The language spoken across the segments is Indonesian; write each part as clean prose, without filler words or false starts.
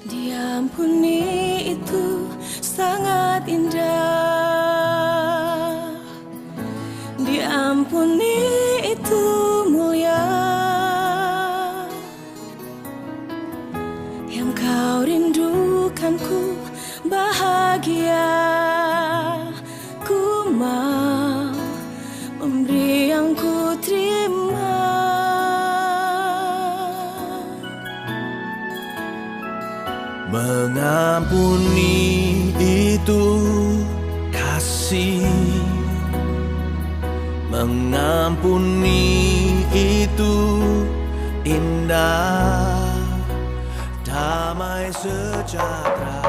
Diampuni itu sangat indah, diampuni itu mulia. Yang kau rindukan ku bahagia, ku mau memberi yang ku terima. Mengampuni itu kasih, mengampuni itu indah, damai sejahtera.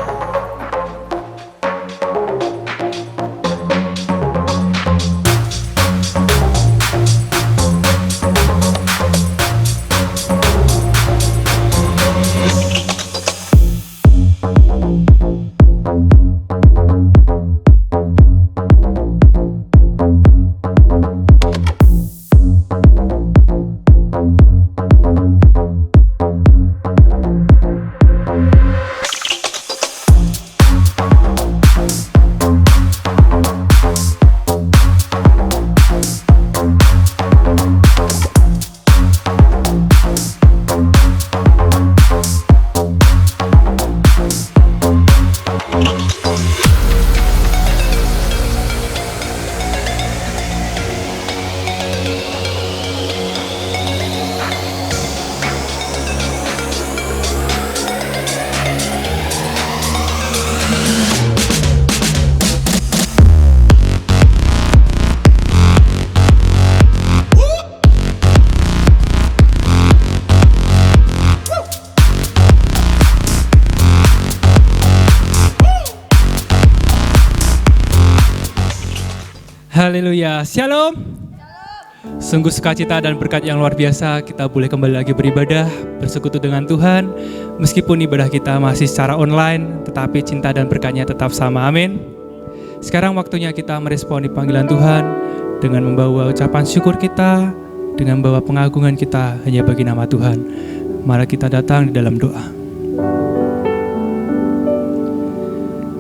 Haleluya, Shalom. Sungguh sukacita dan berkat yang luar biasa kita boleh kembali lagi beribadah, bersekutu dengan Tuhan. Meskipun ibadah kita masih secara online, tetapi cinta dan berkatnya tetap sama, amin. Sekarang waktunya kita meresponi panggilan Tuhan dengan membawa ucapan syukur kita, dengan membawa pengagungan kita hanya bagi nama Tuhan. Mari kita datang di dalam doa.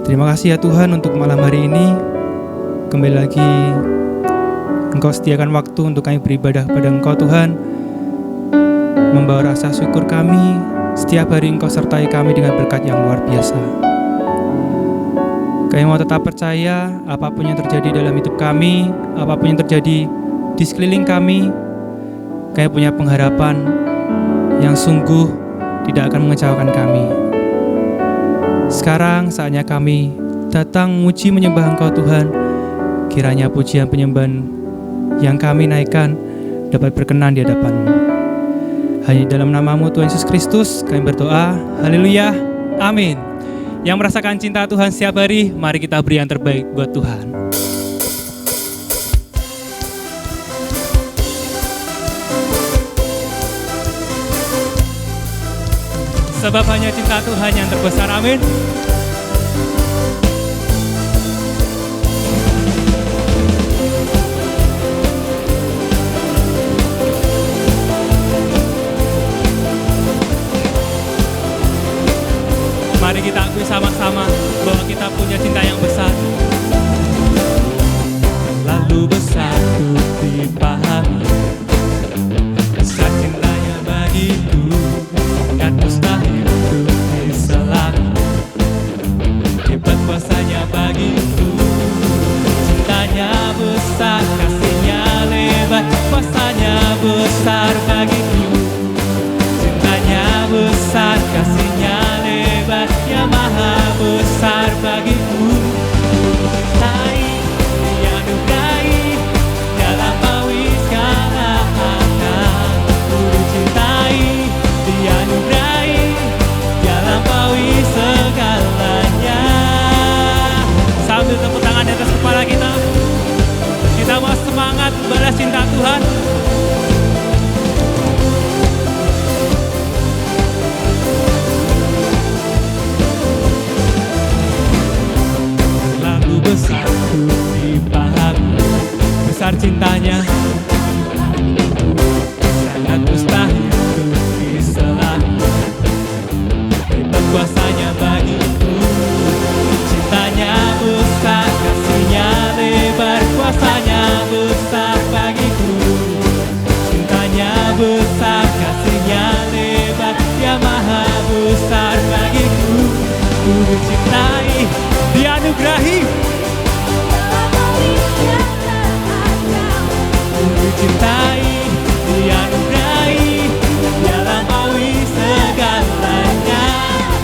Terima kasih ya Tuhan untuk malam hari ini. Kembali lagi Engkau sediakan waktu untuk kami beribadah kepada Engkau Tuhan, membawa rasa syukur kami. Setiap hari Engkau sertai kami dengan berkat yang luar biasa. Kami mau tetap percaya apapun yang terjadi dalam hidup kami, apapun yang terjadi di sekeliling kami, kami punya pengharapan yang sungguh tidak akan mengecewakan kami. Sekarang saatnya kami datang muji menyembah Engkau Tuhan. Kiranya pujian penyembahan yang kami naikkan dapat berkenan di hadapan-Mu. Hanya dalam nama-Mu Tuhan Yesus Kristus kami berdoa. Haleluya. Amin. Yang merasakan cinta Tuhan setiap hari, mari kita beri yang terbaik buat Tuhan. Sebab hanya cinta Tuhan yang terbesar. Amin. Mari kita akui sama-sama bahwa kita punya cinta yang besar. Lalu besar untuk dipahami, besar cintanya bagiku, kan mustahil untuk diselami. Hebat kuasanya bagiku, cintanya besar, kasihnya lebar, kuasanya besar bagiku, cintanya besar, kasihnya lebar, yang maha besar bagiku. Dianugerai dalam mawi segala akal, ku dicintai, dianugerai dalam mawi segalanya. Sambil tepuk tangan di atas kepala kita, kita mau semangat balas cinta Tuhan. Besar untuk dipahami, besar cintanya, sangat mustahil untuk diselami. Hebat kuasanya dicintai, dianugerahi, Dia lampaui segalanya.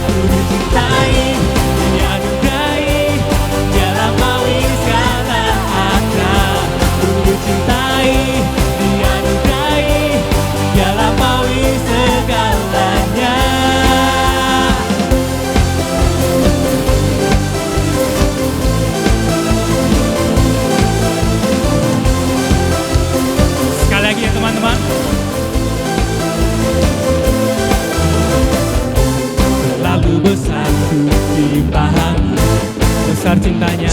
Ku dicintai, dianugerahi, Dia lampaui segala akal. Ku dicintai, dianugerahi, Dia lampaui segalanya. Sekali lagi ya teman-teman. Terlalu besar dipahami, besar cintanya,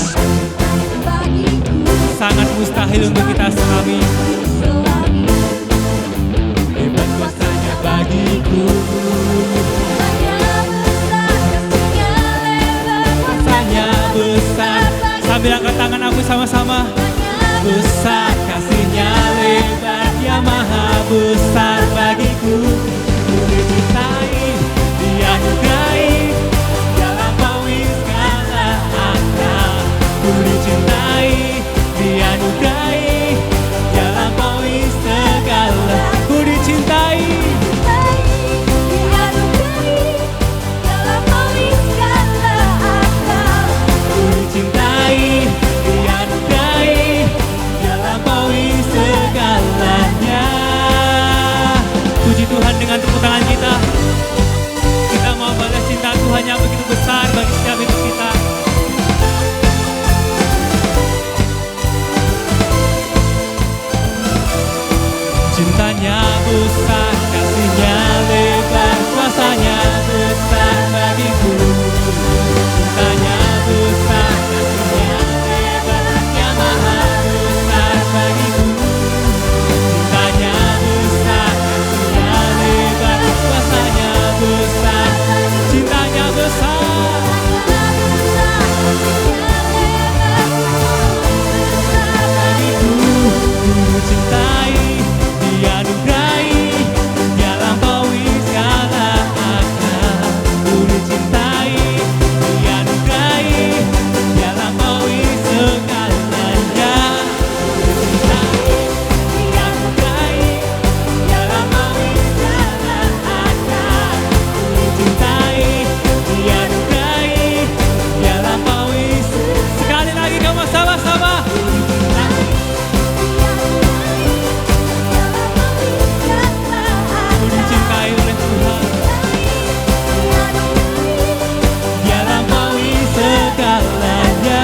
sangat mustahil untuk kita selami. Hebat kuasanya bagiku, kuasanya besar. Sambil angkat tangan aku sama-sama. Besar kasihnya, lebar, Dia maha besar bagiku. Ku dicintai, dianugerahi, Dia lampaui segala akal. Ku dicintai, dianugerahi, Dia lampaui segala. Ku dicintai, ku dicintai, dianugerahi, Dia lampaui segalanya. Puji Tuhan dengan tepuk tangan kita. Kita mau balas cinta Tuhan yang begitu besar bagi setiap hidup kita. Cintanya besar, kasihnya lebar, kuasanya besar bagiku. Cintanya besar, kasihnya lebar, Dia maha besar bagiku. Cintanya besar, kasihnya lebar, kuasanya besar. Cintanya besar, bagiku. Ku cintai, dianugerahi, Dia lampaui segala akal. Ku dicintai, dianugerahi, Dia lampaui segalanya. Ku dicintai, dianugerahi, Dia lampaui segala akal. Ku dicintai, dianugerahi, Dia lampaui sekali lagi kamu sama-sama. Ku dicintai oleh Tuhan, Dia lampaui segalanya.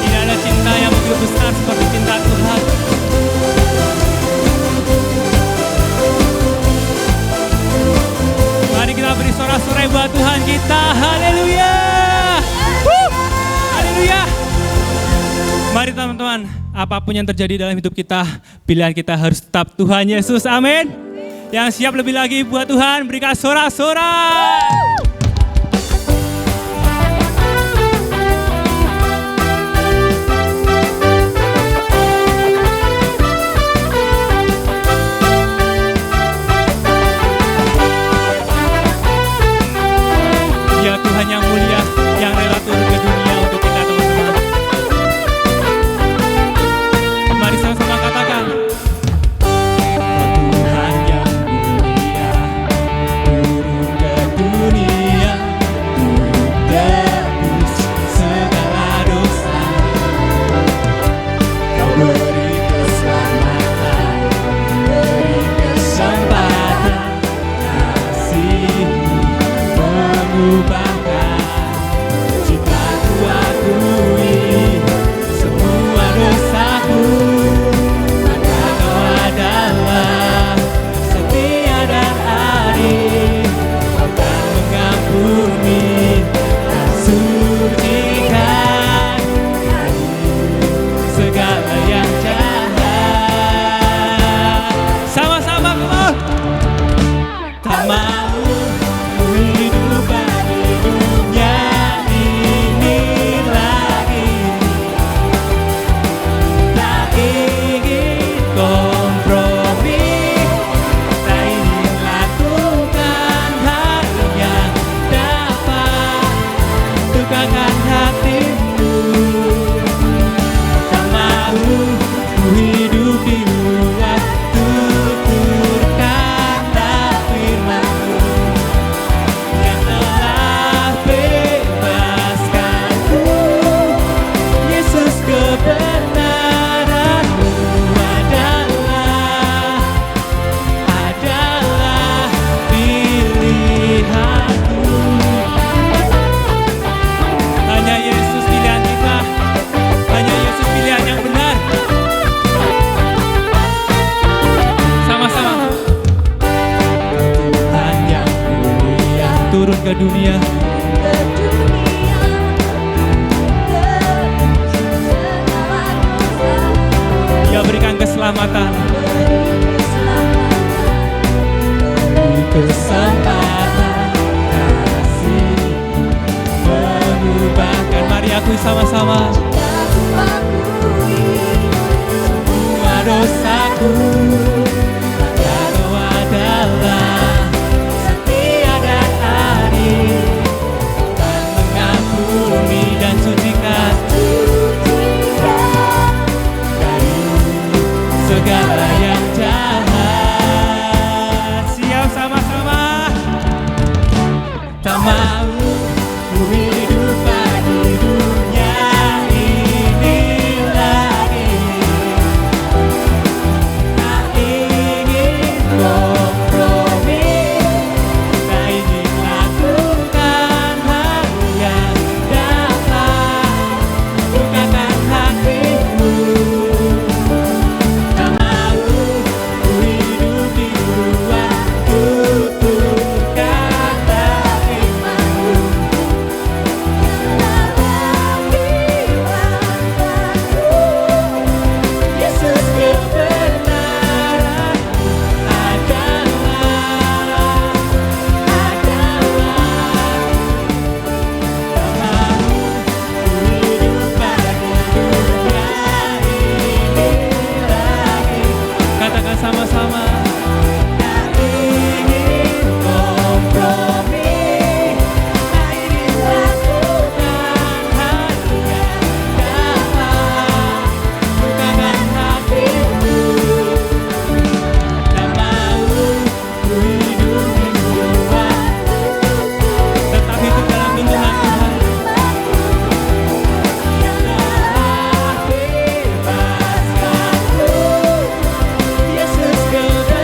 Tidak ada cinta yang begitu besar seperti cinta Tuhan. Mari kita beri sorak-sorai buat Tuhan kita. Haleluya. Haleluya. Mari teman-teman, apapun yang terjadi dalam hidup kita, pilihan kita harus tetap Tuhan Yesus. Amin. Yang siap lebih lagi buat Tuhan, berikan sorak-sorai. Ya Tuhan yang mulia, yang rela turun ke dunia untuk kita teman-teman. Mari sama-sama katakan. Tuhan yang mulia turun ke dunia. turun ke dunia. Dia berikan keselamatan. Kesempatan kasih mengubahkan. Mari akui sama-sama. Semua dosaku, maka Kau adalah setia dan adil, dan mengampuni dan sucikan dari segala yang jahat. Siap sama-sama. Tak mau ku hidup di dunia ini lagi. Tak ingin kompromi, tak ingin lakukan hal yang dapat bukakan hatimu. Tak mau ku hidup di luar tutur kata firman-Mu. Yesus, kebenaran adalah. Tak mau ku hidup pada dunia ini lagi. Katakan sama-sama. Tak ingin kompromi, tak ingin lakukan hal yang dapat bukakan hatimu. Tak mau ku hidup di luar, tetap hidup dalam tuntunan Tuhan. Bebaskanku, Yesus, kebenaran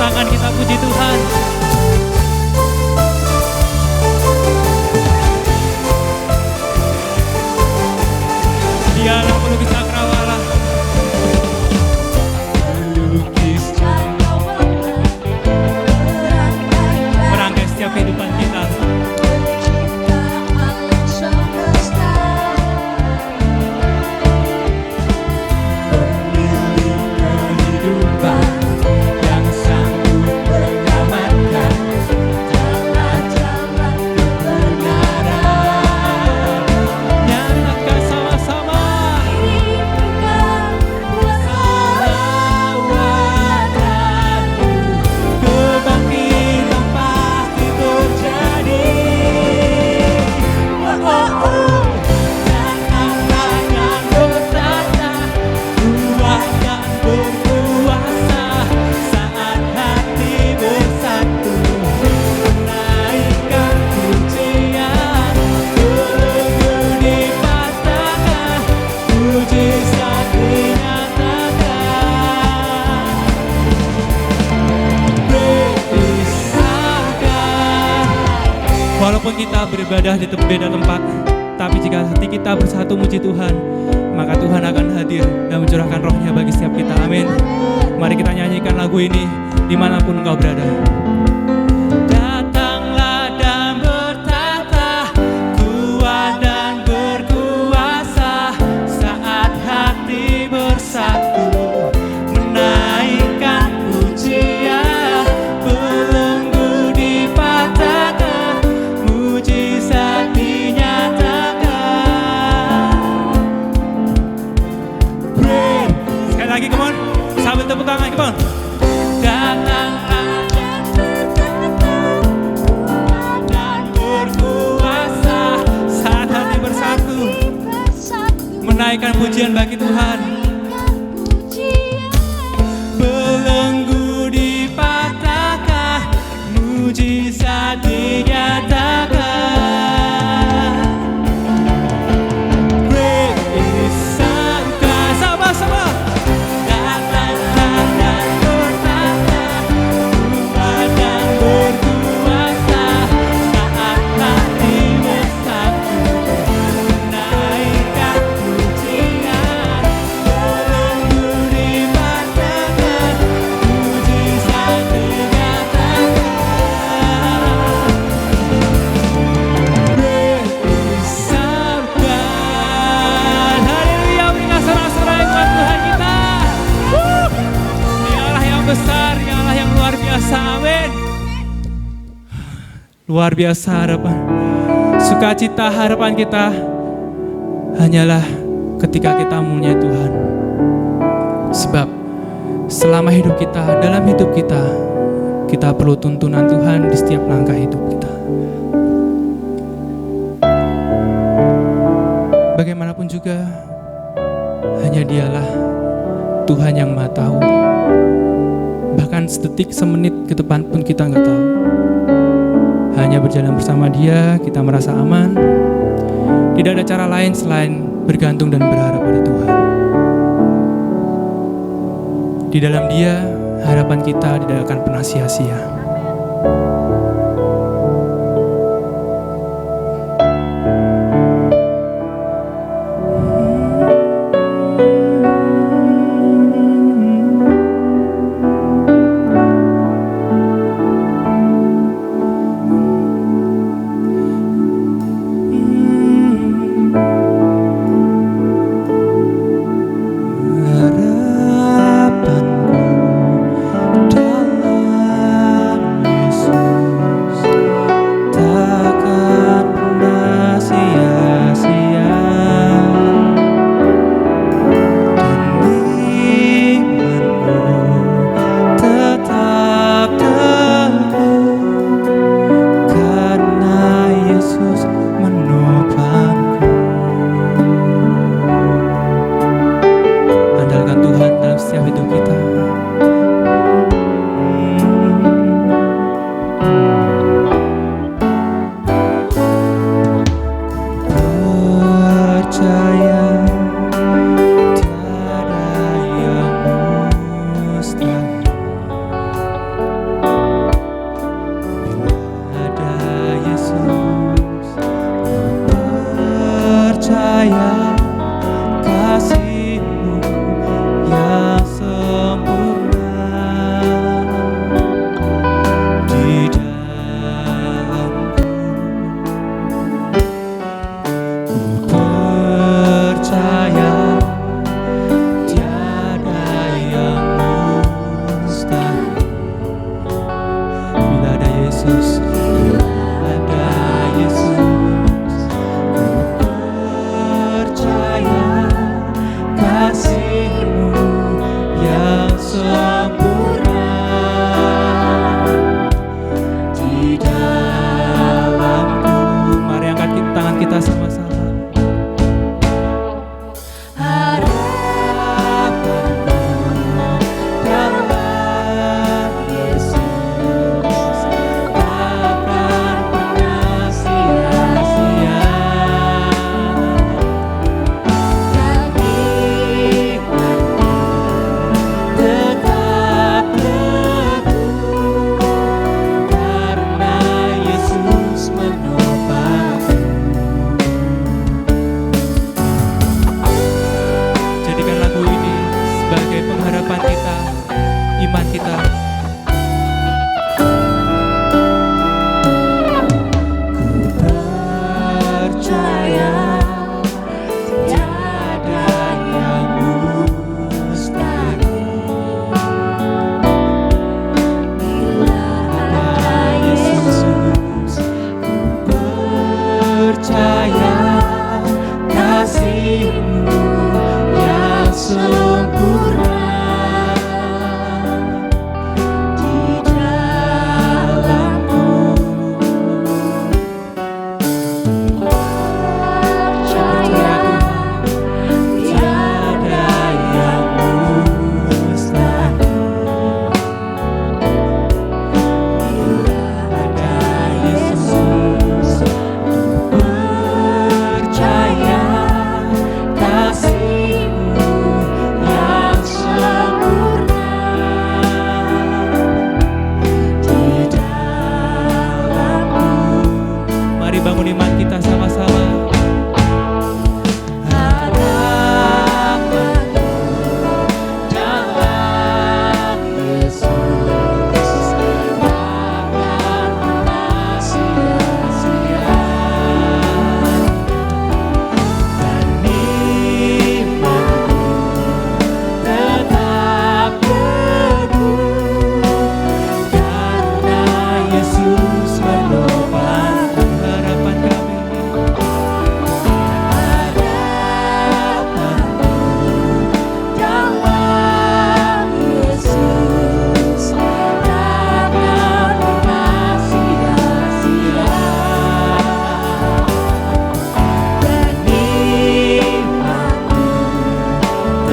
tangan kita puji Tuhan. Dialah pelukis cakrawala, pelukis merangkai setiap kehidupan kita. Walaupun kita beribadah di beda tempat, tapi jika hati kita bersatu muji Tuhan, maka Tuhan akan hadir dan mencurahkan rohnya bagi setiap kita. Amin. Mari kita nyanyikan lagu ini dimanapun engkau berada. Datanglah dan bertata, kuat dan berkuasa, saat hati bersatu, menaikkan pujian, belenggu dipatahkan, mujizat dinyatakan. Pray. Sekali lagi, come on, sambil tepuk tangan, come on. Datanglah dan berkuasa, saat hati bersatu, menaikkan pujian bagi Tuhan. Belenggu dipatahkan, mujizat dinyatakan. Great is our God. Sama-sama. Datanglah dan bertata, kuat dan berkuasa, saat hati bersatu, menaikkan pujian, belenggu dipatahkan, mujizat dinyatakan. Great is our God. Haleluya, berikan sorak-sorai buat Tuhan kita. Dialah yang besar, dialah yang luar biasa. Amin. Luar biasa harapan, sukacita harapan kita hanyalah ketika kita memuliai Tuhan. Sebab selama hidup kita, dalam hidup kita, kita perlu tuntunan Tuhan di setiap langkah hidup kita. Bagaimanapun juga, hanya Dialah Tuhan yang Maha Tahu. Bahkan sedetik, semenit ke depan pun kita nggak tahu. Hanya berjalan bersama Dia, kita merasa aman. Tidak ada cara lain selain bergantung dan berharap pada Tuhan. Di dalam Dia, harapan kita tidak akan pernah sia-sia. Harapanku dalam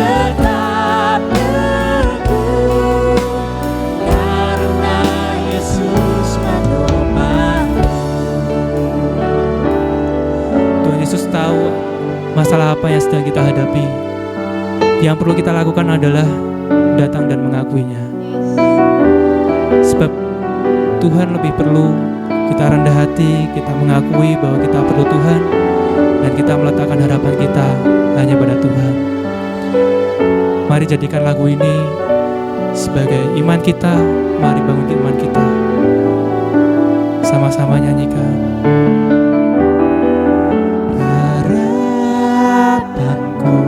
tetap teguh, karena Yesus menopangku. Tuhan Yesus tahu masalah apa yang sedang kita hadapi. Yang perlu kita lakukan adalah datang dan mengakuinya. Sebab Tuhan lebih perlu kita rendah hati, kita mengakui bahwa kita perlu Tuhan, dan kita meletakkan harapan kita hanya pada Tuhan. Mari jadikan lagu ini sebagai iman kita. Mari bangun iman kita. Sama-sama nyanyikan. Harapanku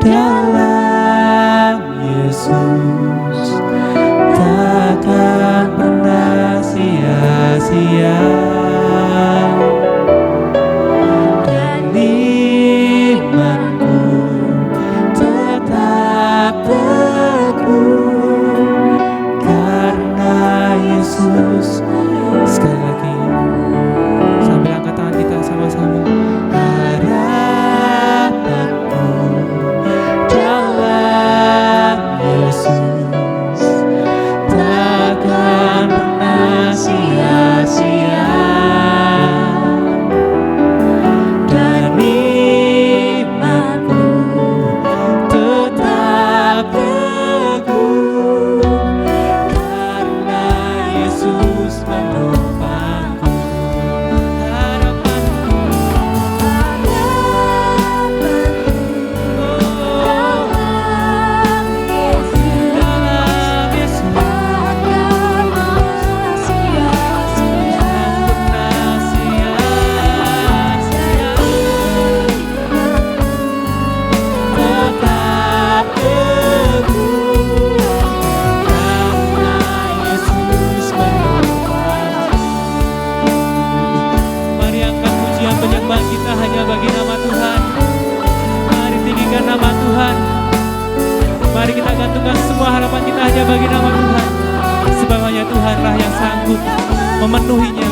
dalam Yesus takkan pernah sia-sia, dan imanku tetap teguh, karena Yesus. Sekali lagi sambil angkat tangan kita sama-sama. Harapanku dalam Yesus takkan pernah sia-sia, dan imanku tetap teguh, karena Yesus menopangku. Harapanku dalam Yesus Mari angkat pujian penyembahan kita hanya bagi nama Tuhan. Mari tinggikan nama Tuhan. Mari kita gantungkan semua harapan kita hanya bagi nama Tuhan. Sebab hanya Tuhanlah yang sanggup memenuhinya.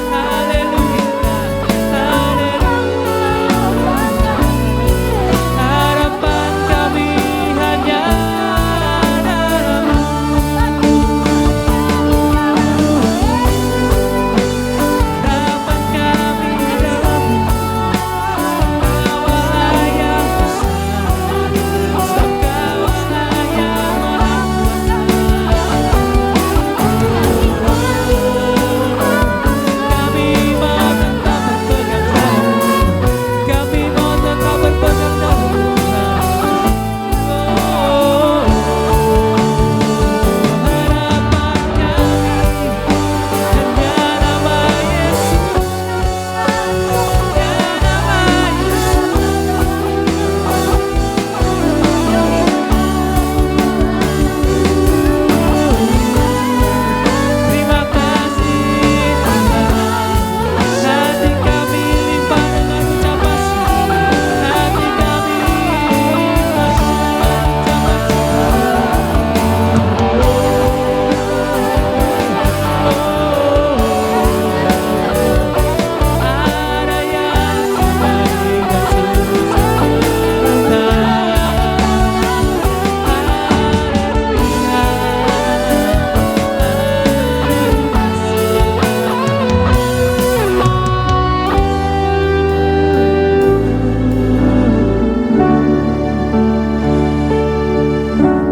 Haleluya, haleluya. Harapan kami hanya dalam-Mu. Harapan kami dalam-Mu. Kaulah yang besar, sebab Kaulah yang maha kuasa. Kami mau tetap berpegang pada-Mu. Kami mau tetap berpegang pada-Mu. Harapan kami hanya nama Yesus, hanya nama Yesus. Terima kasih Tuhan, hati kami limpah dengan ucapan syukur. Hati kami limpah dengan ucapan syukur. Ada yang terbaik dan sempurna.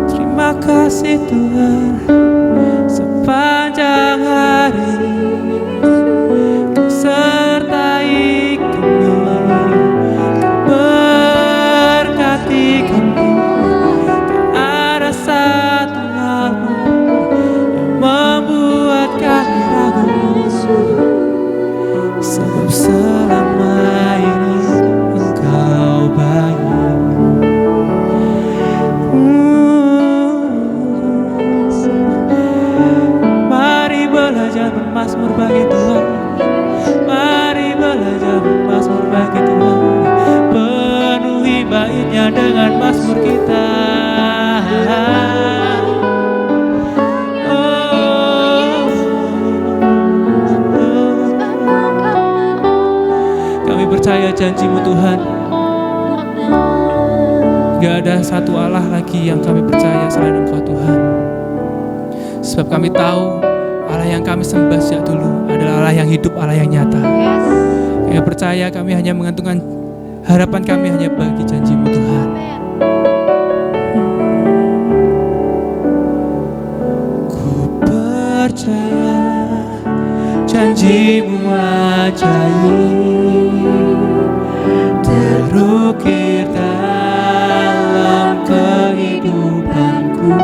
Terima kasih Tuhan, sepanjang hari Kau sertai kami, Kau berkati kami. Tak ada satu hal pun yang membuat kami ragu, sebab selama ini Engkau baik. Mari belajar bermazmur bagi Tuhan. Mari belajar bermazmur bagi Tuhan. Penuhi baitnya dengan mazmur kita. Kami percaya percaya janji-Mu Tuhan. Gak ada satu Allah lagi yang kami percaya selain Engkau Tuhan. Sebab kami tahu Allah yang kami sembah sejak dulu adalah Allah yang hidup, Allah yang nyata. Kami percaya, kami hanya mengantungkan harapan kami hanya bagi janji-Mu Tuhan. Ku percaya janji-Mu ajaib terukir dalam kehidupanku.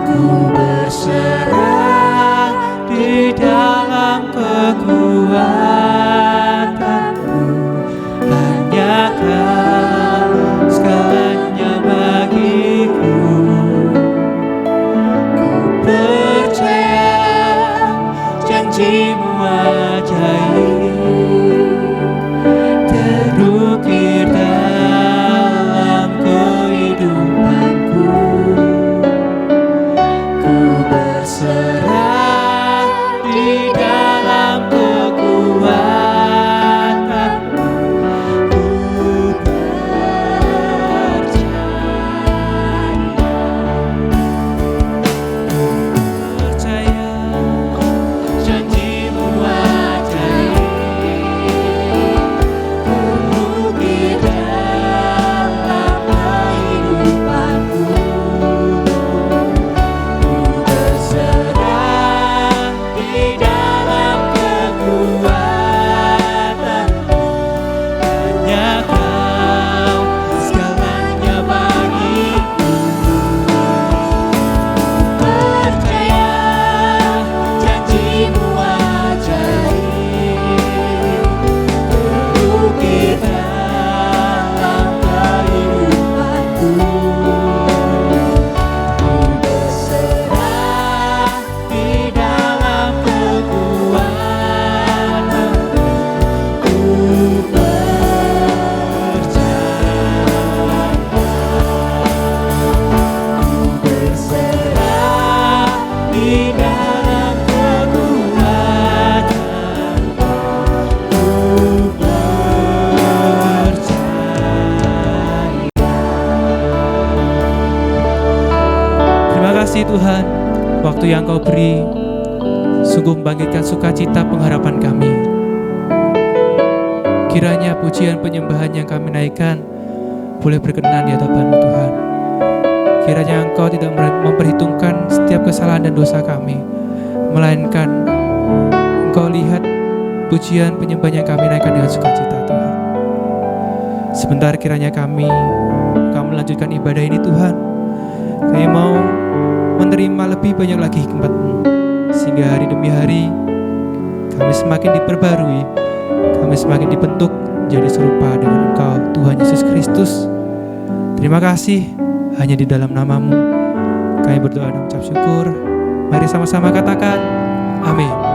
Ku berserah di dalam kekuatanmu. Hanya Kau segalanya bagiku. Ku percaya janji-Mu ajaib terukir dalam kehidupanku. Ku berserah di dalam kekuatanmu. Ku percaya janji-Mu ajaib terukir dalam kehidupanku. Ku berserah di dalam kekuatanmu. Hanya Kau segalanya bagiku. Percaya janji-Mu ajaib terukir dalam kehidupanku. Ku berserah di dalam kekuatanmu. Ku berserah di dalam kekuatanmu. Ku percaya. Terima kasih Tuhan, waktu yang Kau beri sungguh membangkitkan sukacita pengharapan kami. Kiranya pujian penyembahan yang kami naikkan boleh berkenan di hadapan-Mu Tuhan. Kiranya Engkau tidak memperhitungkan setiap kesalahan dan dosa kami, melainkan Engkau lihat pujian penyembahan yang kami naikkan dengan sukacita Tuhan. Sebentar kiranya kami akan melanjutkan ibadah ini Tuhan. Kami mau menerima lebih banyak lagi hikmat-Mu, sehingga hari demi hari kami semakin diperbarui, kami semakin dibentuk jadi serupa dengan Engkau Tuhan Yesus Kristus. Terima kasih, hanya di dalam nama-Mu kami berdoa dan ucap syukur. Mari sama-sama katakan amin.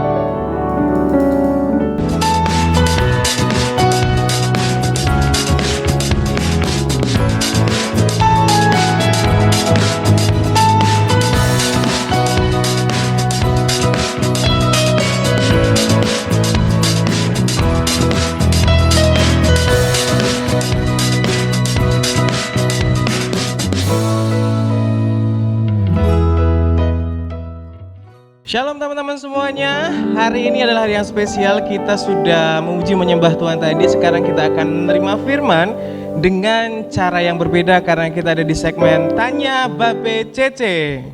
Shalom teman-teman semuanya. Hari ini adalah hari yang spesial. Kita sudah memuji menyembah Tuhan tadi. Sekarang kita akan menerima firman dengan cara yang berbeda karena kita ada di segmen Tanya Babe Cece.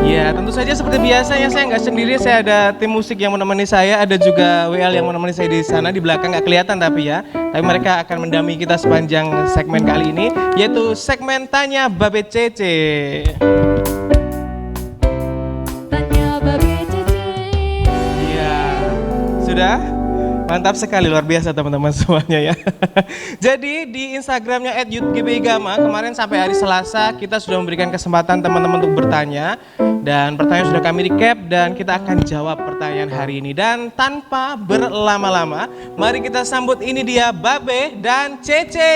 Ya, tentu saja seperti biasanya saya nggak sendiri, saya ada tim musik yang menemani saya, ada juga WL yang menemani saya di sana di belakang, nggak kelihatan tapi ya. Tapi mereka akan mendampingi kita sepanjang segmen kali ini, yaitu segmen Tanya Babe Cece. Tanya Babe Cece. Ya, sudah? Mantap sekali, luar biasa teman-teman semuanya ya. Jadi di Instagramnya @youthgbigama kemarin sampai hari Selasa kita sudah memberikan kesempatan teman-teman untuk bertanya. Dan pertanyaan sudah kami recap dan kita akan jawab pertanyaan hari ini. Dan tanpa berlama-lama, mari kita sambut ini dia Babe dan Cece.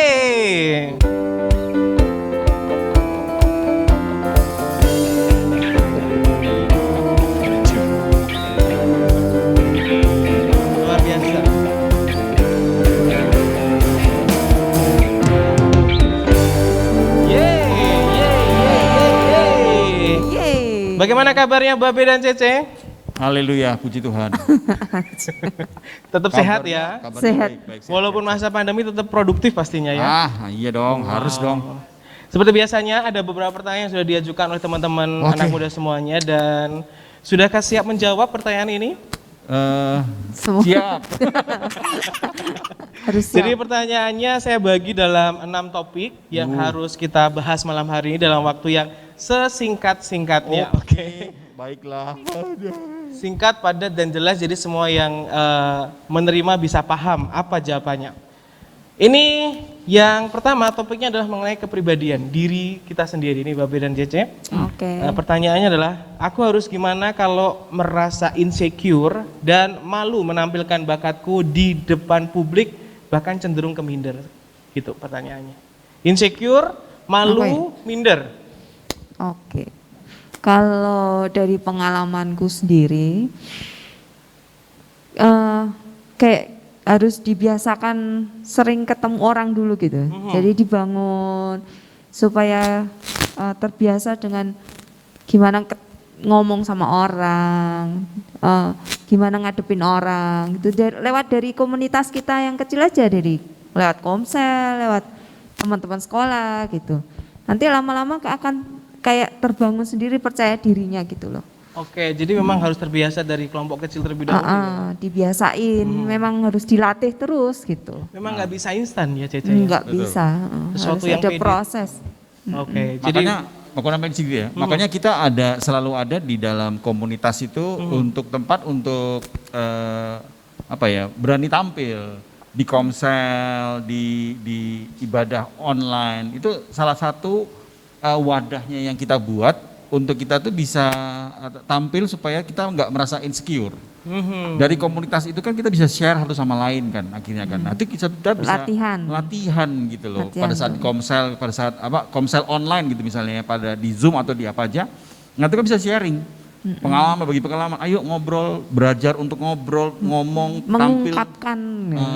Gimana kabarnya Babe dan Cece? Haleluya, puji Tuhan. Tetap sehat ya. Kabarnya Sehat. baik, sehat, Walaupun sehat. masa pandemi tetap produktif pastinya ya. Iya dong, harus dong. Seperti biasanya ada beberapa pertanyaan yang sudah diajukan oleh teman-teman Oke. anak muda semuanya dan sudahkah siap menjawab pertanyaan ini? Semua Siap. harus Jadi siap. pertanyaannya saya bagi dalam 6 topik yang harus kita bahas malam hari ini dalam waktu yang sesingkat-singkatnya. Oke. Baiklah. Singkat, padat dan jelas jadi semua yang menerima bisa paham apa jawabannya. Ini yang pertama topiknya adalah mengenai kepribadian diri kita sendiri ini Babe dan Cece. Oke. Pertanyaannya adalah aku harus gimana kalau merasa insecure dan malu menampilkan bakatku di depan publik bahkan cenderung ke minder. Gitu pertanyaannya. Insecure, malu, Apa ya? minder. Oke. Kalau dari pengalamanku sendiri, kayak harus dibiasakan sering ketemu orang dulu gitu. Jadi dibangun supaya terbiasa dengan gimana ngomong sama orang, gimana ngadepin orang gitu. Lewat dari komunitas kita yang kecil aja, dari lewat komsel, lewat teman-teman sekolah gitu. Nanti lama-lama akan kayak terbangun sendiri percaya dirinya gitu loh. Oke, jadi memang harus terbiasa dari kelompok kecil terlebih dahulu. Ya? Dibiasain, memang harus dilatih terus gitu. Memang nggak bisa instan ya Cece. Ya? Nggak bisa, Sesuatu harus yang ada pede. proses. Oke, jadi Makanya aku nambahin sedikit ya. Makanya kita selalu ada di dalam komunitas itu untuk tempat untuk berani tampil di komsel, di ibadah online. Itu salah satu wadahnya yang kita buat untuk kita tuh bisa tampil supaya kita nggak merasa insecure. Dari komunitas itu kan kita bisa share satu sama lain kan akhirnya kan. Nanti kita bisa latihan gitu loh. Latihan. Pada saat komsel, komsel online gitu misalnya pada di Zoom atau di apa aja. Nanti kan bisa sharing pengalaman, bagi pengalaman. Ayo ngobrol, belajar untuk ngobrol, ngomong, tampil. Mengungkapkan.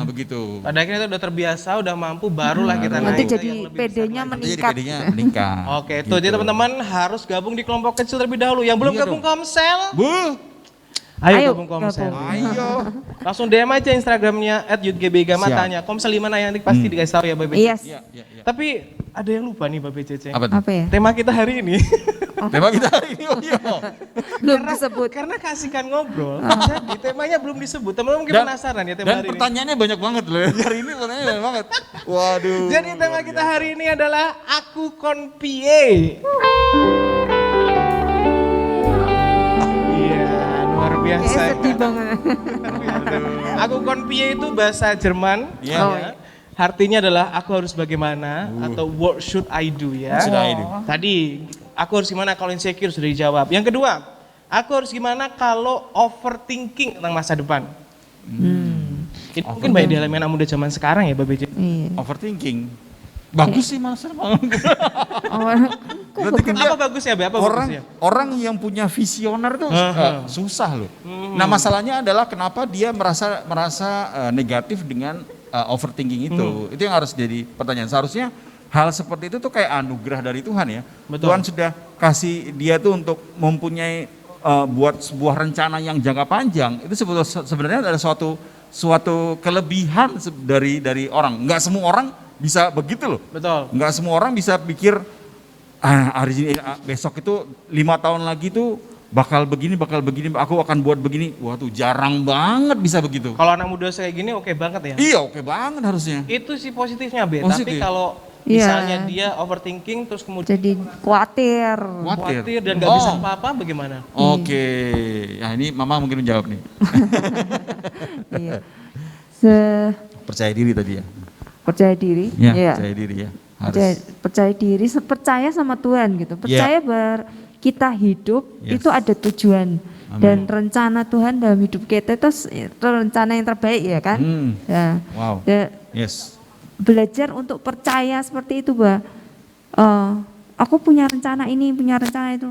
Begitu. pada akhirnya kita udah terbiasa, udah mampu, barulah kita Nanti naik. jadi PD-nya Jadi meningkat. PD-nya meningkat. Oke, tuh jadi teman-teman harus gabung di kelompok kecil terlebih dahulu. Yang belum Iya gabung dong. komsel, Bu, Ayo, gabung komsel. gabung. ayo. Langsung DM aja Instagramnya @yudgbgama, Siap. tanya komsel di mana, yang nanti pasti dikasih tahu ya Babe. Yes. Iya. Tapi ada yang lupa nih Babe Cece. Apa tuh? Apa ya? Tema kita hari ini. Tema kita hari ini, iya. Belum disebut. Karena kasihkan ngobrol, jadi temanya belum disebut. Teman-teman mungkin Dan- penasaran ya tema Dan hari ini. pertanyaannya banyak banget loh. Hari ini pertanyaannya banyak banget. Waduh. Jadi tema kita hari ini adalah aku kon piye. Iya, luar biasa. Kayak sedih banget. Aku kon piye itu bahasa Jerman. Iya. Oh, Ya. Artinya adalah aku harus bagaimana atau what should I do ya. What should I do? Tadi aku harus gimana kalau insecure sudah dijawab. Yang kedua, aku harus gimana kalau overthinking tentang masa depan. Ini mungkin banyak di elemen anak muda zaman sekarang ya Babe. Iya. Overthinking. Bagus sih Mas. Oh, Berarti kan Apa bagusnya Be? Apa bagusnya? orang yang punya visioner tuh susah loh. Nah masalahnya adalah kenapa dia merasa negatif dengan overthinking itu. Itu yang harus jadi pertanyaan. Seharusnya hal seperti itu tuh kayak anugerah dari Tuhan ya. Betul. Tuhan sudah kasih dia tuh untuk mempunyai buat sebuah rencana yang jangka panjang. Itu sebenarnya adalah suatu kelebihan dari orang. Nggak semua orang bisa begitu loh. Betul. Nggak semua orang bisa pikir hari ini besok itu 5 tahun lagi tuh bakal begini, aku akan buat begini. Wah tuh jarang banget bisa begitu. Kalau anak muda kayak gini oke banget ya. Iya oke banget harusnya. Itu sih positifnya Be. Positif. Tapi kalau Iya. misalnya dia overthinking terus kemudian jadi khawatir. khawatir dan nggak bisa apa-apa bagaimana? Oke, ya ini Mama mungkin menjawab nih. Iya. Percaya diri tadi ya. Percaya diri. Ya, Iya. percaya diri ya. Percaya diri, percaya sama Tuhan gitu. Percaya kita hidup Yes. itu ada tujuan dan rencana Tuhan dalam hidup kita itu rencana yang terbaik ya kan. Ya. Wow. Ya, Yes. belajar untuk percaya seperti itu, Mbak. Aku punya rencana ini, punya rencana itu,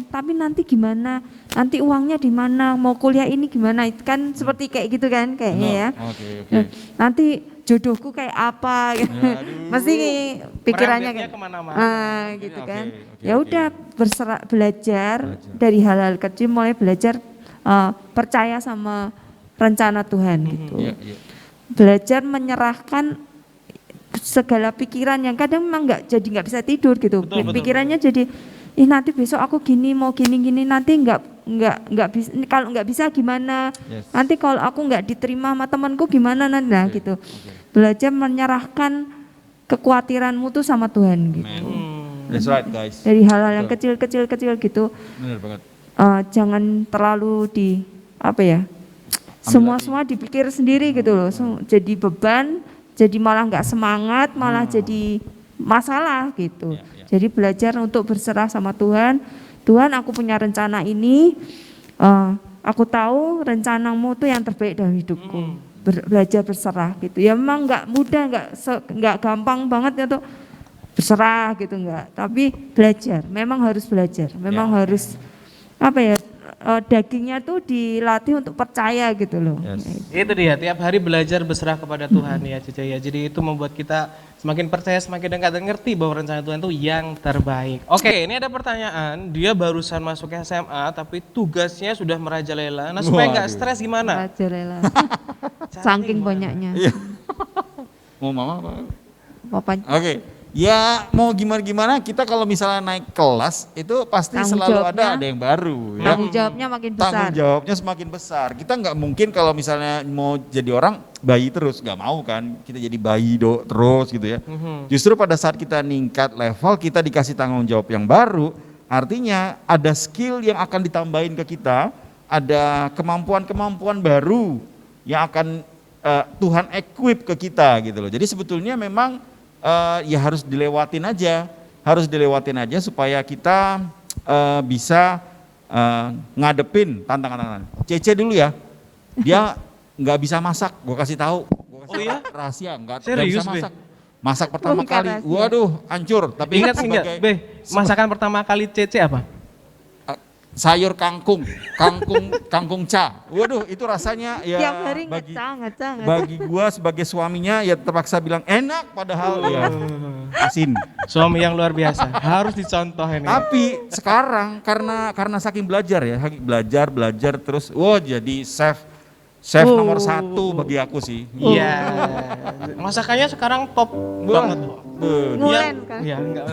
tapi nanti gimana? Nanti uangnya di mana? Mau kuliah ini gimana? Itu kan seperti kayak gitu kan kayaknya ya. Oke. Nah, nanti jodohku kayak apa gitu. Aduh. Mesti pikirannya Merembetnya kayak kemana-mana. gitu Oke, kan. oke, Ya oke. udah belajar dari hal-hal kecil, mulai belajar percaya sama rencana Tuhan gitu. Iya, iya. Belajar menyerahkan segala pikiran yang kadang memang nggak bisa tidur gitu. Betul, Pikirannya jadi nanti besok aku gini mau gini nanti nggak bisa, kalau nggak bisa gimana, Yes. nanti kalau aku nggak diterima sama temanku gimana nanti, nah gitu. Belajar menyerahkan kekhawatiranmu tuh sama Tuhan gitu. That's right guys. Dari hal-hal yang Betul. kecil gitu, Benar banget. jangan terlalu semua dipikir sendiri gitu loh. Jadi beban, jadi malah nggak semangat, malah jadi masalah gitu. Ya, ya. Jadi belajar untuk berserah sama Tuhan. Tuhan, aku punya rencana ini, aku tahu rencanamu tuh yang terbaik dalam hidupku. Belajar berserah gitu. Ya memang nggak mudah, nggak gampang banget untuk berserah gitu, nggak. Tapi belajar, memang harus belajar, memang harus dagingnya tuh dilatih untuk percaya gitu loh. Yes. Itu dia, tiap hari belajar berserah kepada Tuhan ya Cica ya. Jadi itu membuat kita semakin percaya, semakin dekat dan ngerti bahwa rencana Tuhan itu yang terbaik. Oke, ini ada pertanyaan, dia barusan masuk SMA tapi tugasnya sudah merajalela. Nah supaya nggak Waduh. stres gimana? Belajar lah. Saking banyaknya. Iya. Mau mama apa? Papa Oke. Ya mau gimana kita kalau misalnya naik kelas itu pasti Tanggung selalu jawabnya- ada yang baru ya. tanggung jawabnya makin besar. Tanggung jawabnya semakin besar. Kita nggak mungkin kalau misalnya mau jadi orang bayi terus, nggak mau kan. Kita jadi bayi terus gitu ya. Justru pada saat kita ningkat level, kita dikasih tanggung jawab yang baru. Artinya ada skill yang akan ditambahin ke kita, ada kemampuan-kemampuan baru yang akan Tuhan equip ke kita gitu loh. Jadi sebetulnya memang ya harus dilewatin aja supaya kita bisa ngadepin tantangan-tantangan. Cece dulu ya, dia nggak bisa masak, gue kasih tahu. Oh iya? Rahasia, nggak Serius, bisa Be? masak. Masak pertama Bukan kali, rahasia. waduh hancur. Tapi Ingat nggak, Be? Masakan pertama kali Cece apa? sayur kangkung ca. Waduh itu rasanya ya Tiap hari bagi ngecang. bagi gua sebagai suaminya ya terpaksa bilang enak padahal ya asin. Suami yang luar biasa, harus dicontoh ini. Tapi sekarang karena saking belajar ya, belajar terus, wah jadi chef nomor 1 bagi aku sih. Iya. Masakannya sekarang top banget. Ngulen kan. Iya, enggak.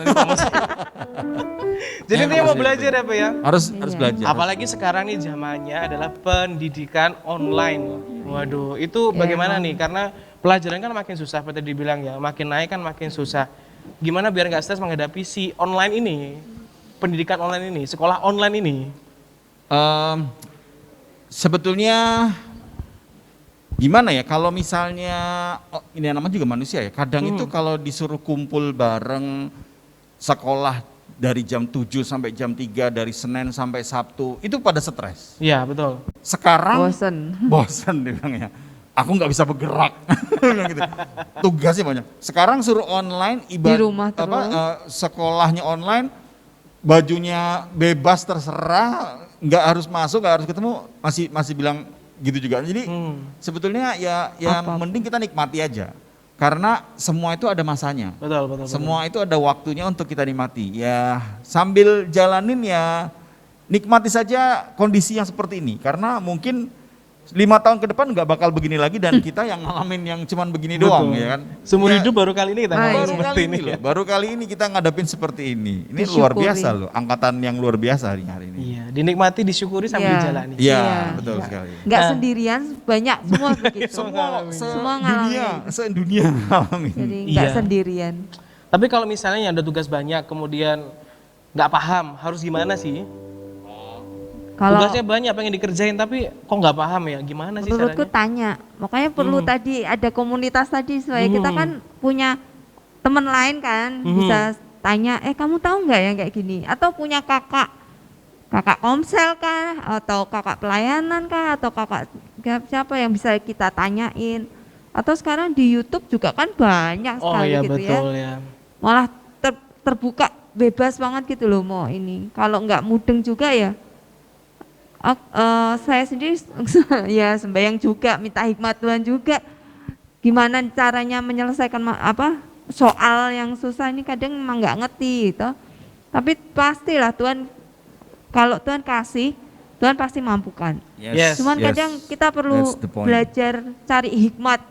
Jadi ini mau belajar apa ya? Harus Iya. belajar. Apalagi sekarang nih zamannya adalah pendidikan online. Waduh, itu bagaimana nih? Karena pelajaran kan makin susah, seperti dibilang ya, makin naik kan makin susah. Gimana biar nggak stres menghadapi si online ini, pendidikan online ini, sekolah online ini? Sebetulnya gimana ya kalau misalnya ini namanya juga manusia ya. Kadang itu kalau disuruh kumpul bareng sekolah dari jam 7 sampai jam 3 dari Senin sampai Sabtu itu pada stres. Iya betul. Sekarang Bosen. dia bilang ya. Aku nggak bisa bergerak. Bilang gitu. Tugasnya banyak. Sekarang suruh online Di rumah terus. sekolahnya online, bajunya bebas terserah, nggak harus masuk, nggak harus ketemu, masih bilang gitu juga. Jadi sebetulnya ya mending kita nikmati aja. Karena semua itu ada masanya. Betul. Semua itu ada waktunya untuk kita nikmati. Ya sambil jalanin ya nikmati saja kondisi yang seperti ini. Karena mungkin 5 tahun ke depan nggak bakal begini lagi dan kita yang ngalamin yang cuman begini doang ya kan. Seumur Ya, hidup baru kali ini kita ngomong baru seperti kali ini ini loh, ya. baru kali ini kita ngadepin seperti ini. Ini luar Disyukuri. biasa loh, angkatan yang luar biasa hari ini. Iya, dinikmati, disyukuri sambil Iya. dijalani. Iya, Iya. betul sekali. Nggak sendirian, banyak semua begitu. Semua Semua dunia, se-dunia ngalamin. Jadi nggak Iya. sendirian. Tapi kalau misalnya ada tugas banyak, kemudian nggak paham, harus gimana sih? Kalau Tugasnya banyak, pengen dikerjain, tapi kok nggak paham ya? Gimana sih menurutku caranya? tanya, makanya perlu tadi ada komunitas tadi supaya kita kan punya teman lain kan bisa tanya, kamu tahu nggak yang kayak gini? Atau punya kakak komsel kah? Atau kakak pelayanan kah? Atau kakak siapa yang bisa kita tanyain? Atau sekarang di YouTube juga kan banyak Oh sekali iya gitu betul ya. ya. Malah terbuka bebas banget gitu loh mau ini. Kalau nggak mudeng juga ya. Saya sendiri ya sembahyang juga, minta hikmat Tuhan juga. gimana caranya menyelesaikan soal yang susah ini kadang memang nggak ngerti gitu. Tapi pastilah Tuhan, kalau Tuhan kasih, Tuhan pasti mampukan. Yes. Cuman kadang kita perlu That's the point. belajar cari hikmat,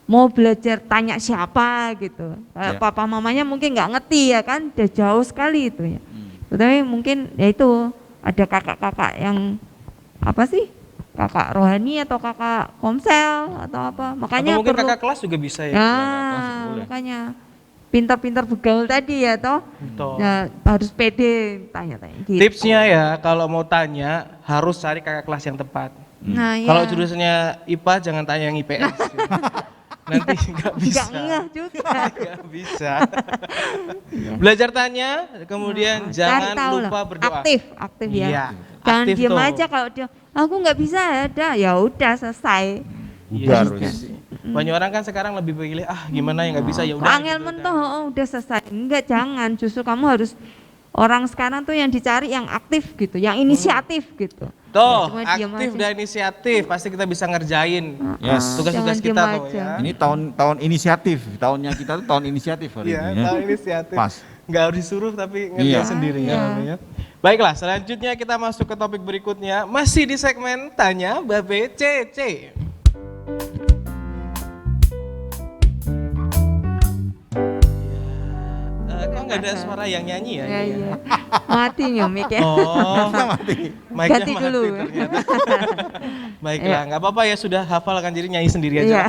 mau belajar tanya siapa gitu. Yeah. Papa mamanya mungkin nggak ngerti ya kan, udah jauh sekali itu ya. Tapi mungkin ya itu ada kakak-kakak yang kakak rohani atau kakak komsel atau apa. Makanya Atau mungkin perlu kakak kelas juga bisa ya. ya, boleh. makanya pintar-pintar bergaul tadi ya toh. Betul. Ya, harus pede tanya-tanya gitu. Tipsnya ya kalau mau tanya harus cari kakak kelas yang tepat. Nah, ya. Kalau jurusannya IPA jangan tanya yang IPS. Nanti nggak bisa. Nggak ngeh juga. Nggak bisa. Belajar tanya, kemudian Cari jangan tahu lupa lah. berdoa. Aktif ya. Iya, Jangan aktif diem tuh. aja kalau dia aku nggak bisa ya udah selesai. Bubar Iya, wis. banyak orang kan sekarang lebih pilih gimana yang nggak bisa ya udah. Angel gitu, mentoh udah selesai. Enggak, jangan, justru kamu harus orang sekarang tuh yang dicari yang aktif gitu, yang inisiatif gitu. Tuh, Cuma diem aktif aja. dan inisiatif pasti kita bisa ngerjain Yes. tugas-tugas Jangan kita diem tuh aja. ya. Ini tahun inisiatif, tahunnya kita tuh tahun inisiatif hari Iya, ini ya. tahun inisiatif. Pas. Nggak harus disuruh tapi ngerjain Iya. sendiri Iya. ya. Baiklah, selanjutnya kita masuk ke topik berikutnya. Masih di segmen Tanya Babe CC. Kok nggak ada suara yang nyanyi ya? Ya, ini ya? iya. Mati nyomik ya. Oh, mic-nya Ganti mati dulu. ternyata. Baiklah, nggak apa-apa ya, sudah hafal kan, jadi nyanyi sendiri Iya. aja.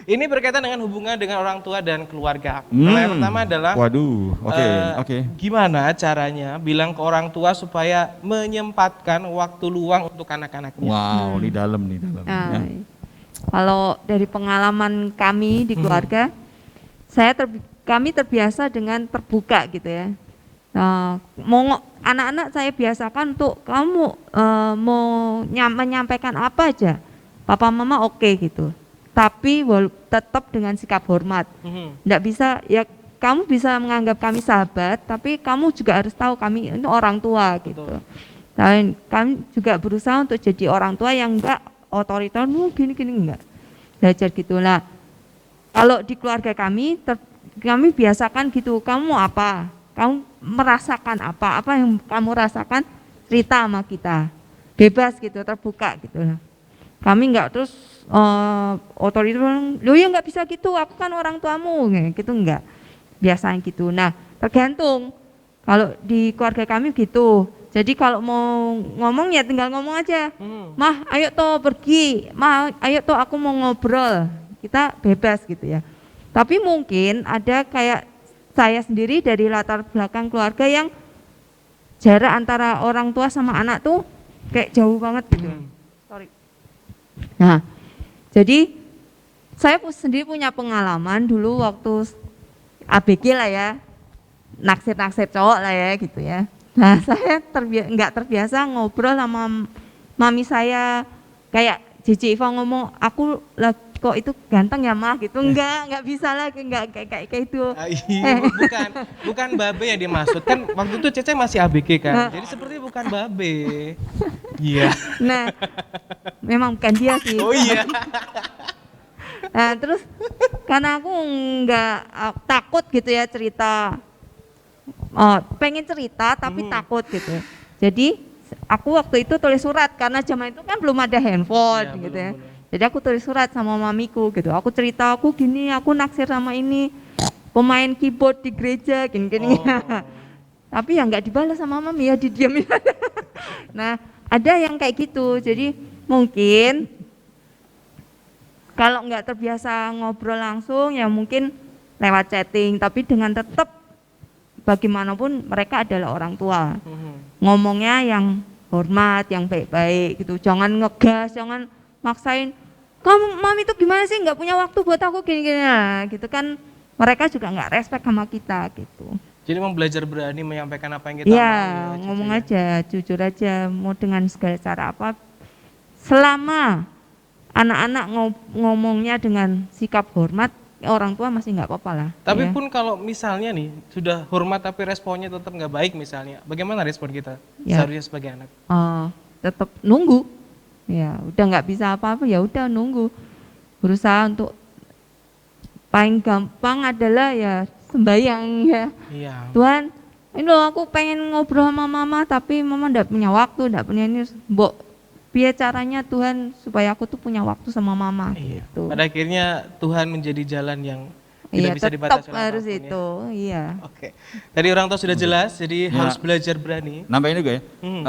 Ini berkaitan dengan hubungan dengan orang tua dan keluarga. Yang pertama adalah Waduh, oke, oke. gimana caranya bilang ke orang tua supaya menyempatkan waktu luang untuk anak-anaknya. Wow, di dalam nih dalam. Nah, Ya. kalau dari pengalaman kami di keluarga, kami terbiasa dengan terbuka gitu ya. Nah, anak-anak saya biasakan untuk kamu mau menyampaikan apa aja, papa mama oke gitu. Tapi tetap dengan sikap hormat. Nggak bisa ya, kamu bisa menganggap kami sahabat, tapi kamu juga harus tahu kami itu orang tua gitu. Dan kami juga berusaha untuk jadi orang tua yang enggak otoriter, gini-gini enggak. Belajar gitulah. Kalau di keluarga kami, kami biasakan gitu, kamu apa? Kamu merasakan apa? Apa yang kamu rasakan? Cerita sama kita. Bebas gitu, terbuka gitu lah. Kami enggak terus otoriter, lo ya enggak bisa gitu, aku kan orang tuamu, gitu enggak. Biasanya gitu. Nah, tergantung. Kalau di keluarga kami gitu. Jadi kalau mau ngomong ya tinggal ngomong aja. Mah, ayo toh pergi. Mah, ayo toh aku mau ngobrol. Kita bebas gitu ya. Tapi mungkin ada kayak saya sendiri dari latar belakang keluarga yang jarak antara orang tua sama anak tuh kayak jauh banget gitu. Sorry. Nah, jadi saya sendiri punya pengalaman dulu waktu ABG lah ya, naksir cowok lah ya gitu ya. Nah, saya nggak terbiasa ngobrol sama mami saya, kayak Cici Iva ngomong, aku kok itu ganteng ya mah gitu, nggak bisa lah, nggak kayak itu. Iya, bukan babe yang dimaksud kan, waktu itu Cece masih ABG kan, jadi seperti bukan babe. Iya. Nah, memang bukan dia sih. Oh iya. Nah, terus karena aku nggak takut gitu ya cerita, pengen cerita tapi takut gitu. Jadi aku waktu itu tulis surat karena zaman itu kan belum ada handphone Ya, gitu belum, ya. belum. Jadi aku tulis surat sama mamiku gitu. Aku cerita aku gini, aku naksir sama ini pemain keyboard di gereja gini-gini. Tapi ya nggak dibalas sama mami ya, didiamin. Nah, ada yang kayak gitu. Jadi mungkin kalau nggak terbiasa ngobrol langsung ya mungkin lewat chatting, tapi dengan tetap bagaimanapun mereka adalah orang tua. Ngomongnya yang hormat, yang baik-baik gitu. Jangan ngegas, jangan maksain. Kamu mami itu gimana sih nggak punya waktu buat aku gini-gini, nah, gitu kan. Mereka juga nggak respect sama kita gitu. Jadi memang belajar berani menyampaikan apa yang kita Ya, mau. ngomong aja, jujur aja, mau dengan segala cara apa. Selama anak-anak ngomongnya dengan sikap hormat, orang tua masih nggak apa-apa lah. Tapi ya. pun kalau misalnya nih sudah hormat tapi responnya tetap nggak baik misalnya, bagaimana respon kita Ya. seharusnya sebagai anak? Tetap nunggu. Ya, udah nggak bisa apa-apa ya udah nunggu. berusaha untuk paling gampang adalah ya sembahyang ya. Iya. Tuhan, ini loh aku pengen ngobrol sama mama tapi mama enggak punya waktu, enggak punya ini. Mbok, biar caranya Tuhan supaya aku tuh punya waktu sama mama Iya. gitu. Pada akhirnya Tuhan menjadi jalan yang tidak Iya, bisa tetap dibatasi oleh harus apapun ya. itu. Iya. Oke. Tadi orang tua sudah jelas, jadi Ya. harus belajar berani. Nambahin juga ya. Hmm.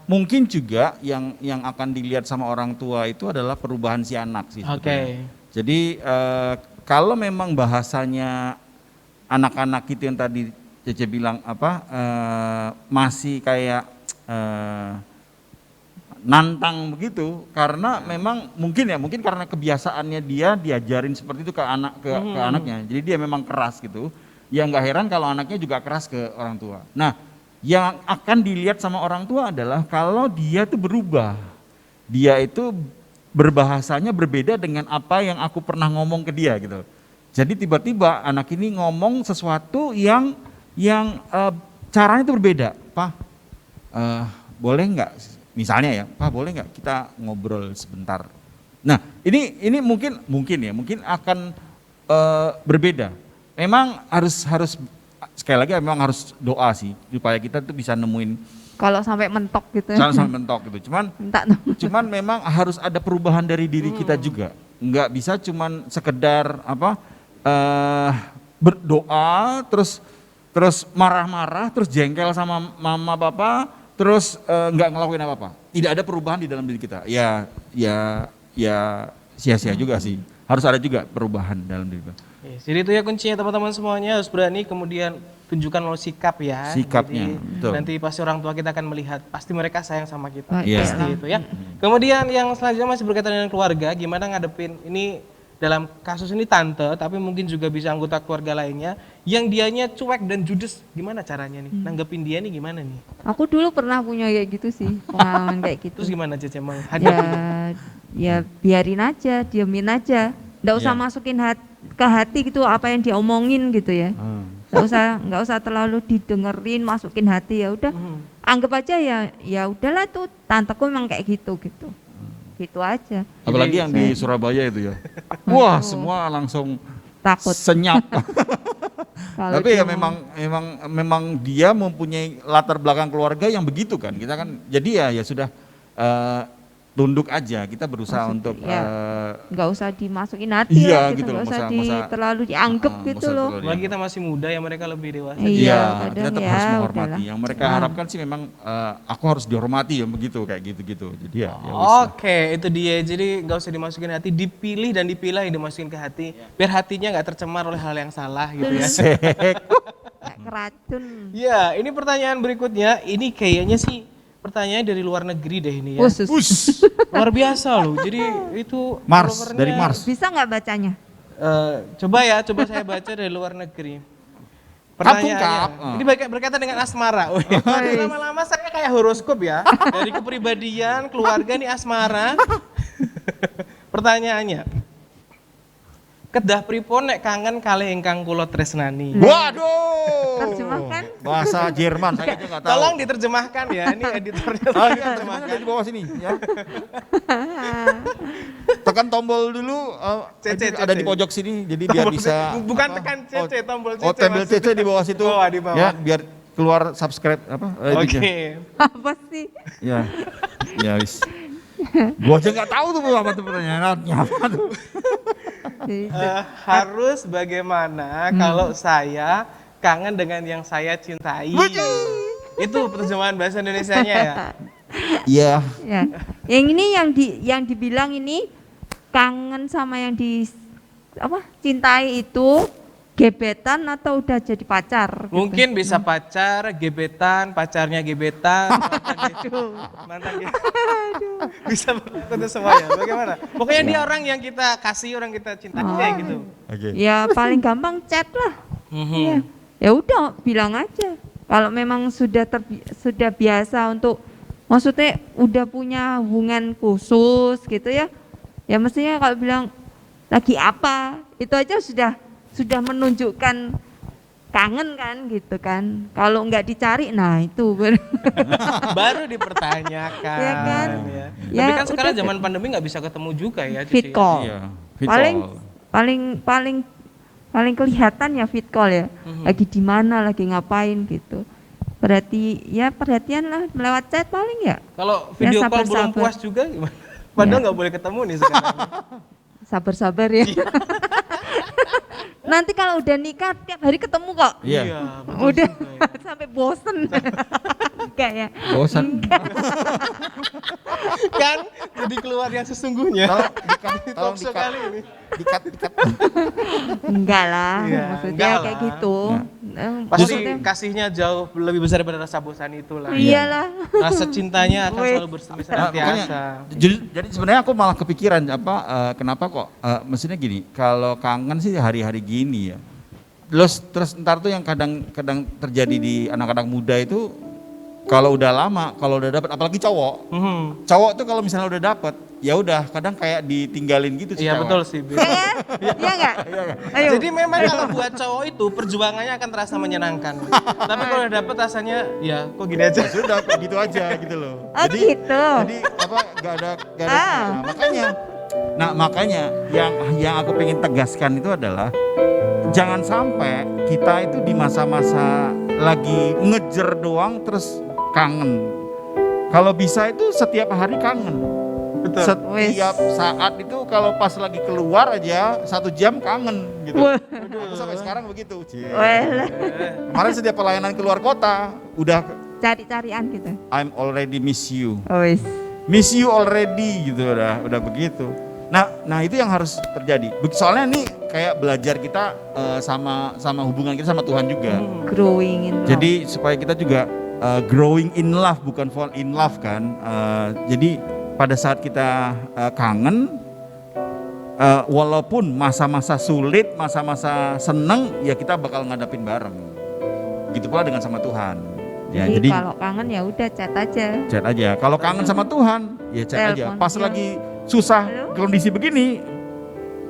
Mungkin juga yang akan dilihat sama orang tua itu adalah perubahan si anak sih. Oke. sebetulnya. Jadi kalau memang bahasanya anak-anak itu yang tadi Cece bilang masih kayak nantang begitu, karena memang mungkin karena kebiasaannya dia diajarin seperti itu ke anaknya, jadi dia memang keras gitu. Ya nggak heran kalau anaknya juga keras ke orang tua. Nah, yang akan dilihat sama orang tua adalah kalau dia tuh berubah, dia itu berbahasanya berbeda dengan apa yang aku pernah ngomong ke dia gitu. Jadi tiba-tiba anak ini ngomong sesuatu yang caranya itu berbeda. Pak, boleh nggak? Misalnya ya, Pak boleh nggak kita ngobrol sebentar? Nah ini mungkin akan berbeda. Memang harus sekali lagi memang harus doa sih supaya kita tuh bisa nemuin. Kalau sampai mentok gitu. Jangan sampai mentok gitu. Cuman memang harus ada perubahan dari diri kita juga. Nggak bisa cuman sekedar berdoa terus marah-marah terus jengkel sama mama papa terus nggak ngelakuin apa-apa. Tidak ada perubahan di dalam diri kita. Ya sia-sia juga sih. Harus ada juga perubahan dalam diri kita. Yes, jadi itu ya kuncinya teman-teman semuanya, harus berani, kemudian tunjukkan melalui sikap ya. Sikapnya, Jadi, betul. nanti pasti orang tua kita akan melihat, pasti mereka sayang sama kita. Iya. Pasti itu ya. Kemudian yang selanjutnya masih berkaitan dengan keluarga, gimana ngadepin ini dalam kasus ini tante, tapi mungkin juga bisa anggota keluarga lainnya yang dianya cuek dan judes, gimana caranya nih? Nanggepin dia nih gimana nih? Aku dulu pernah punya kayak gitu sih, pengalaman kayak gitu. Terus gimana Cece emang? Ya biarin aja, diemin aja. Nggak usah Iya. masukin ke hati gitu apa yang dia omongin gitu ya. Nggak usah terlalu didengerin, masukin hati, ya udah. Anggap aja ya udahlah tuh tanteku memang kayak gitu. Gitu aja. Apalagi yang di Surabaya itu ya. Wah, semua langsung Takut. senyap. Kalau Tapi ya dia memang dia mempunyai latar belakang keluarga yang begitu kan. Kita kan jadi ya sudah tunduk aja. Kita berusaha untuk nggak usah dimasukin hati iya, lah, gitu nggak loh, usah masa- terlalu dianggap gitu masa loh. terlalu Apalagi kita masih muda ya, mereka lebih dewasa. Iya, Iya, kadang kita tetap ya, harus menghormati. udahlah. Yang mereka harapkan sih memang aku harus dihormati ya begitu kayak gitu-gitu. Jadi ya wis lah. Oke, itu dia. Jadi nggak usah dimasukin hati, dipilih dan dipilah yang dimasukin ke hati, biar hatinya nggak tercemar oleh hal yang salah gitu ya. Kayak keracun. Ya, ini pertanyaan berikutnya. Ini kayaknya sih pertanyaan dari luar negeri deh ini ya. Khusus. Luar biasa loh. Jadi itu Mars, followernya- dari Mars. Bisa nggak bacanya? Coba saya baca dari luar negeri. Kampung Pertanyaannya, Kap. ini berkaitan dengan asmara. Lama-lama saya kayak horoskop ya. Dari kepribadian, keluarga nih asmara. Pertanyaannya, kedah pripun nek kangen kalih ingkang kula tresnani. Waduh. Terjemahkan. Bahasa Jerman saya aja nggak tahu. Tolong diterjemahkan ya, ini editornya. Iya, terjemahan ada di bawah sini ya. Tekan tombol dulu CC. ada di pojok sini jadi biar Tombol bisa bukan tekan CC, tombol CC. Oh, tombol CC di bawah situ. Bawah, di bawah. Ya, biar keluar subscribe Oke. ininya. Apa sih? Ya. Ya wis. Gua aja nggak tahu tuh apa tuh pertanyaannya apa tuh. Harus bagaimana kalau saya kangen dengan yang saya cintai? Itu terjemahan bahasa Indonesianya ya. Iya. Ya. Yang ini yang dibilang ini kangen sama yang cintai itu gebetan atau udah jadi pacar? gitu. Mungkin bisa pacar, gebetan, pacarnya gebetan, mantan bisa itu semua ya. Bagaimana? Pokoknya dia orang yang kita kasih, orang kita cintai kayak gitu. Oke. Ya paling gampang chat lah. Ya. Ya udah bilang aja. Kalau memang sudah biasa untuk maksudnya udah punya hubungan khusus gitu ya. Ya mestinya kalau bilang lagi apa, itu aja sudah menunjukkan kangen kan gitu kan. Kalau nggak dicari, nah itu Baru dipertanyakan. Ya kan? Ya. Ya, Tapi kan sekarang udah. zaman pandemi nggak bisa ketemu juga ya. Cici. fit call. Iya. Fit paling call. paling kelihatan ya fit call ya. Lagi di mana, lagi ngapain gitu. Berarti ya perhatian lah lewat chat paling ya. Kalau video call belum sabar-sabar. puas juga gimana? Padahal nggak boleh ketemu nih sekarang. Sabar-sabar ya. Nanti kalau udah nikah tiap hari ketemu kok. Iya. Udah sampai bosen. Enggak ya. Bosan. Kan jadi keluar yang sesungguhnya. Tolong Talk show kali ini. dikat. Enggak lah, Iya, maksudnya enggak kayak lah. gitu. Pasti Maksudnya, kasihnya jauh lebih besar daripada rasa bosan itulah. iyalah. Rasa cintanya akan Wih. selalu bersemi senantiasa. Jadi sebenarnya aku malah kepikiran kenapa kok maksudnya gini, kalau kangen sih hari-hari gini ya. Terus ntar tuh yang kadang terjadi di anak-anak muda itu kalau udah lama, kalau udah dapat apalagi cowok. Cowok tuh kalau misalnya udah dapat, ya udah kadang kayak ditinggalin gitu sih. Iya cewek. betul sih. Iya kan? Iya enggak? Ayo. Jadi memang kalau buat cowok itu perjuangannya akan terasa menyenangkan. Tapi kalau udah dapet rasanya ya kok gini aja. Sudah kok gitu aja gitu loh. Oh gitu. Jadi apa gak ada makanya yang aku pengen tegaskan itu adalah jangan sampai kita itu di masa-masa lagi ngejer doang terus kangen. Kalau bisa itu setiap hari kangen. Betul. Setiap saat itu kalau pas lagi keluar aja 1 jam kangen gitu. Wah. Aku sampai sekarang begitu. Cie. Well, Kemarin setiap pelayanan keluar kota udah cari-carian gitu. I'm already miss you. Oh, wis. Miss you already gitu udah begitu. Nah itu yang harus terjadi. Soalnya nih kayak belajar kita sama hubungan kita sama Tuhan juga. Growing in love. Jadi supaya kita juga growing in love bukan fall in love kan. Jadi pada saat kita kangen, walaupun masa-masa sulit, masa-masa seneng, ya kita bakal ngadapin bareng. Begitu pula dengan sama Tuhan. Ya, jadi jadi kalau kangen ya udah chat aja. chat aja. Kalau kangen sama Tuhan, ya chat aja. Telepon Pas aja. lagi susah Halo? kondisi begini,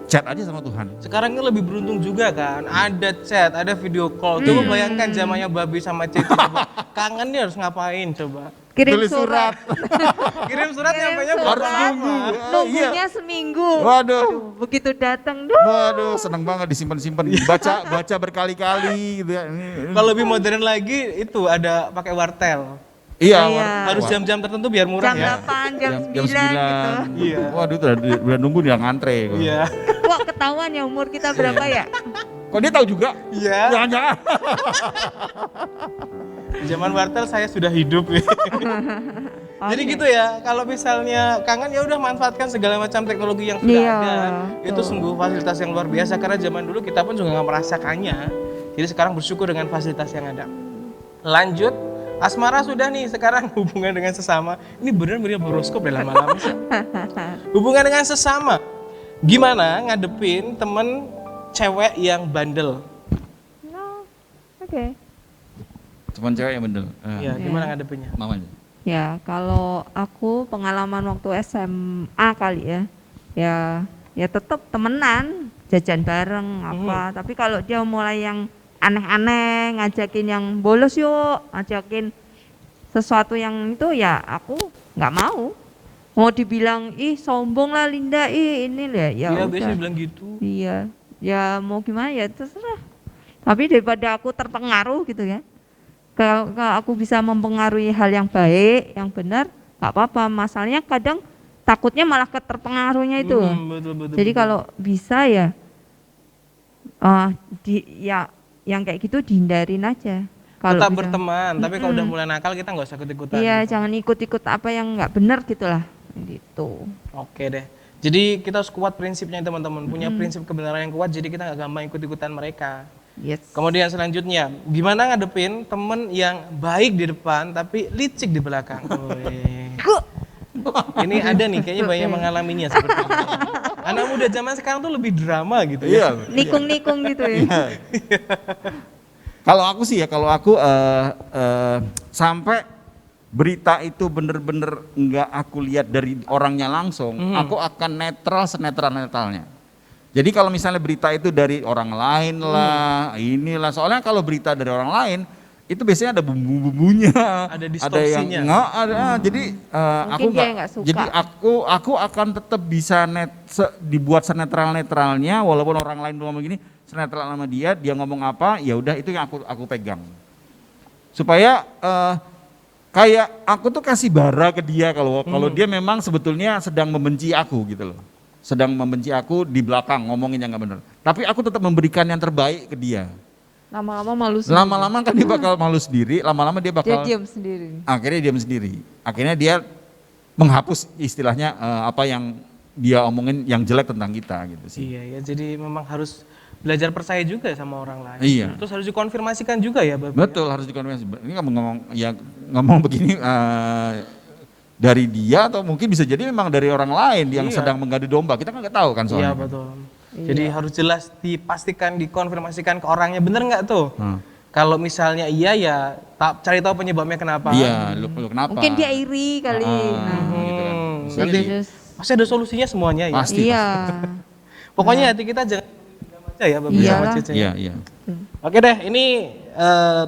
chat aja sama Tuhan. Sekarang kan lebih beruntung juga kan, ada chat, ada video call. Coba bayangkan zamannya Babi sama Cici. Coba. Kangen nih harus ngapain coba? Kirim Tulis surat. Kirim surat nyampainya surat. berapa lama? Nunggunya seminggu. Waduh. Begitu datang duh. Waduh, seneng banget disimpan-simpan. Baca berkali-kali gitu ya. Kalau lebih modern lagi itu ada pakai wartel. Iya, Iya. Harus jam-jam tertentu biar murah Jam ya. 8, jam 9 jam 9. gitu. Iya. Waduh, udah nunggu dia ngantre. Iya. Kok ketahuan ya umur kita berapa ya? Kok dia tahu juga? Iya. Jangan-jangan. Zaman wartel saya sudah hidup. Jadi gitu ya, kalau misalnya kangen ya udah manfaatkan segala macam teknologi yang sudah Iya, ada. Itu betul. sungguh fasilitas yang luar biasa karena zaman dulu kita pun juga nggak merasakannya. Jadi sekarang bersyukur dengan fasilitas yang ada. Lanjut, asmara sudah nih, sekarang hubungan dengan sesama. Ini bener-bener horoskop ya lama-lama sih. Hubungan dengan sesama. Gimana ngadepin temen cewek yang bandel? No. Oke. Cuman cewek yang bener. Ya, gimana ngadepinnya? Mamanya. Ya, kalau aku pengalaman waktu SMA kali ya. Ya tetap temenan, jajan bareng apa. Tapi kalau dia mulai yang aneh-aneh, ngajakin yang bolos yuk, ngajakin sesuatu yang itu ya aku nggak mau. Mau dibilang ih sombong lah Linda, ih ini lah ya. Iya, udah. biasanya bilang gitu. Iya, ya mau gimana ya terserah. Tapi daripada aku terpengaruh gitu ya. Kalau aku bisa mempengaruhi hal yang baik, yang benar, nggak apa-apa. Masalahnya kadang takutnya malah ke terpengaruhnya itu. Betul. Jadi kalau bisa ya, yang kayak gitu dihindarin aja. Kalau tetap bisa. berteman, tapi kalau udah mulai nakal kita nggak usah ikut-ikutan. Iya, jangan ikut-ikut apa yang nggak benar gitulah. Gitu. Oke deh. Jadi kita harus kuat prinsipnya teman-teman. Punya prinsip kebenaran yang kuat, jadi kita nggak gampang ikut-ikutan mereka. Yes. Kemudian selanjutnya, gimana ngadepin temen yang baik di depan tapi licik di belakang? Wih. Ini ada nih, kayaknya banyak mengalaminya seperti ini. Anak muda zaman sekarang tuh lebih drama gitu ya. Nikung-nikung gitu ya. Kalau aku sih ya, kalau aku sampai berita itu bener-bener nggak aku lihat dari orangnya langsung, aku akan netral senetral-netralnya. Jadi kalau misalnya berita itu dari orang lain lah, inilah, soalnya kalau berita dari orang lain itu biasanya ada bumbu-bumbunya, Ada yang distorsinya. nggak ada. Jadi aku Mungkin dia nggak, nggak suka. jadi aku akan tetap bisa dibuat senetral-netralnya, walaupun orang lain ngomong begini, senetral sama dia ngomong apa, ya udah itu yang aku pegang. Supaya kayak aku tuh kasih bara ke dia kalau dia memang sebetulnya sedang membenci aku gitu loh. Sedang membenci aku di belakang ngomongin yang nggak benar. Tapi aku tetap memberikan yang terbaik ke dia. Lama-lama malu sendiri. Lama-lama kan dia bakal malu sendiri, lama-lama dia Dia bakal diam sendiri. akhirnya diam sendiri. Akhirnya dia menghapus istilahnya apa yang dia omongin yang jelek tentang kita gitu sih. Iya ya, jadi memang harus belajar percaya juga sama orang lain. Iya. Terus harus dikonfirmasikan juga ya, Bapak. Betul, harus dikonfirmasi. Ini ngomong begini dari dia atau mungkin bisa jadi memang dari orang lain yang Iya. sedang mengadu domba. Kita kan nggak tahu kan Iya soalnya. betul. Jadi harus jelas dipastikan, dikonfirmasikan ke orangnya, bener nggak tuh? Hmm. Kalau misalnya iya ya cari tahu penyebabnya kenapa. Iya, lu kenapa? Mungkin dia iri kali. Gitu kan. Bisa Jadi jadi. terus- Pasti ada solusinya semuanya ya. Pasti. Iya. Pokoknya hati kita jangan aja ya Bapak Iyalah. sama Cece. Iya, iya. Oke deh, ini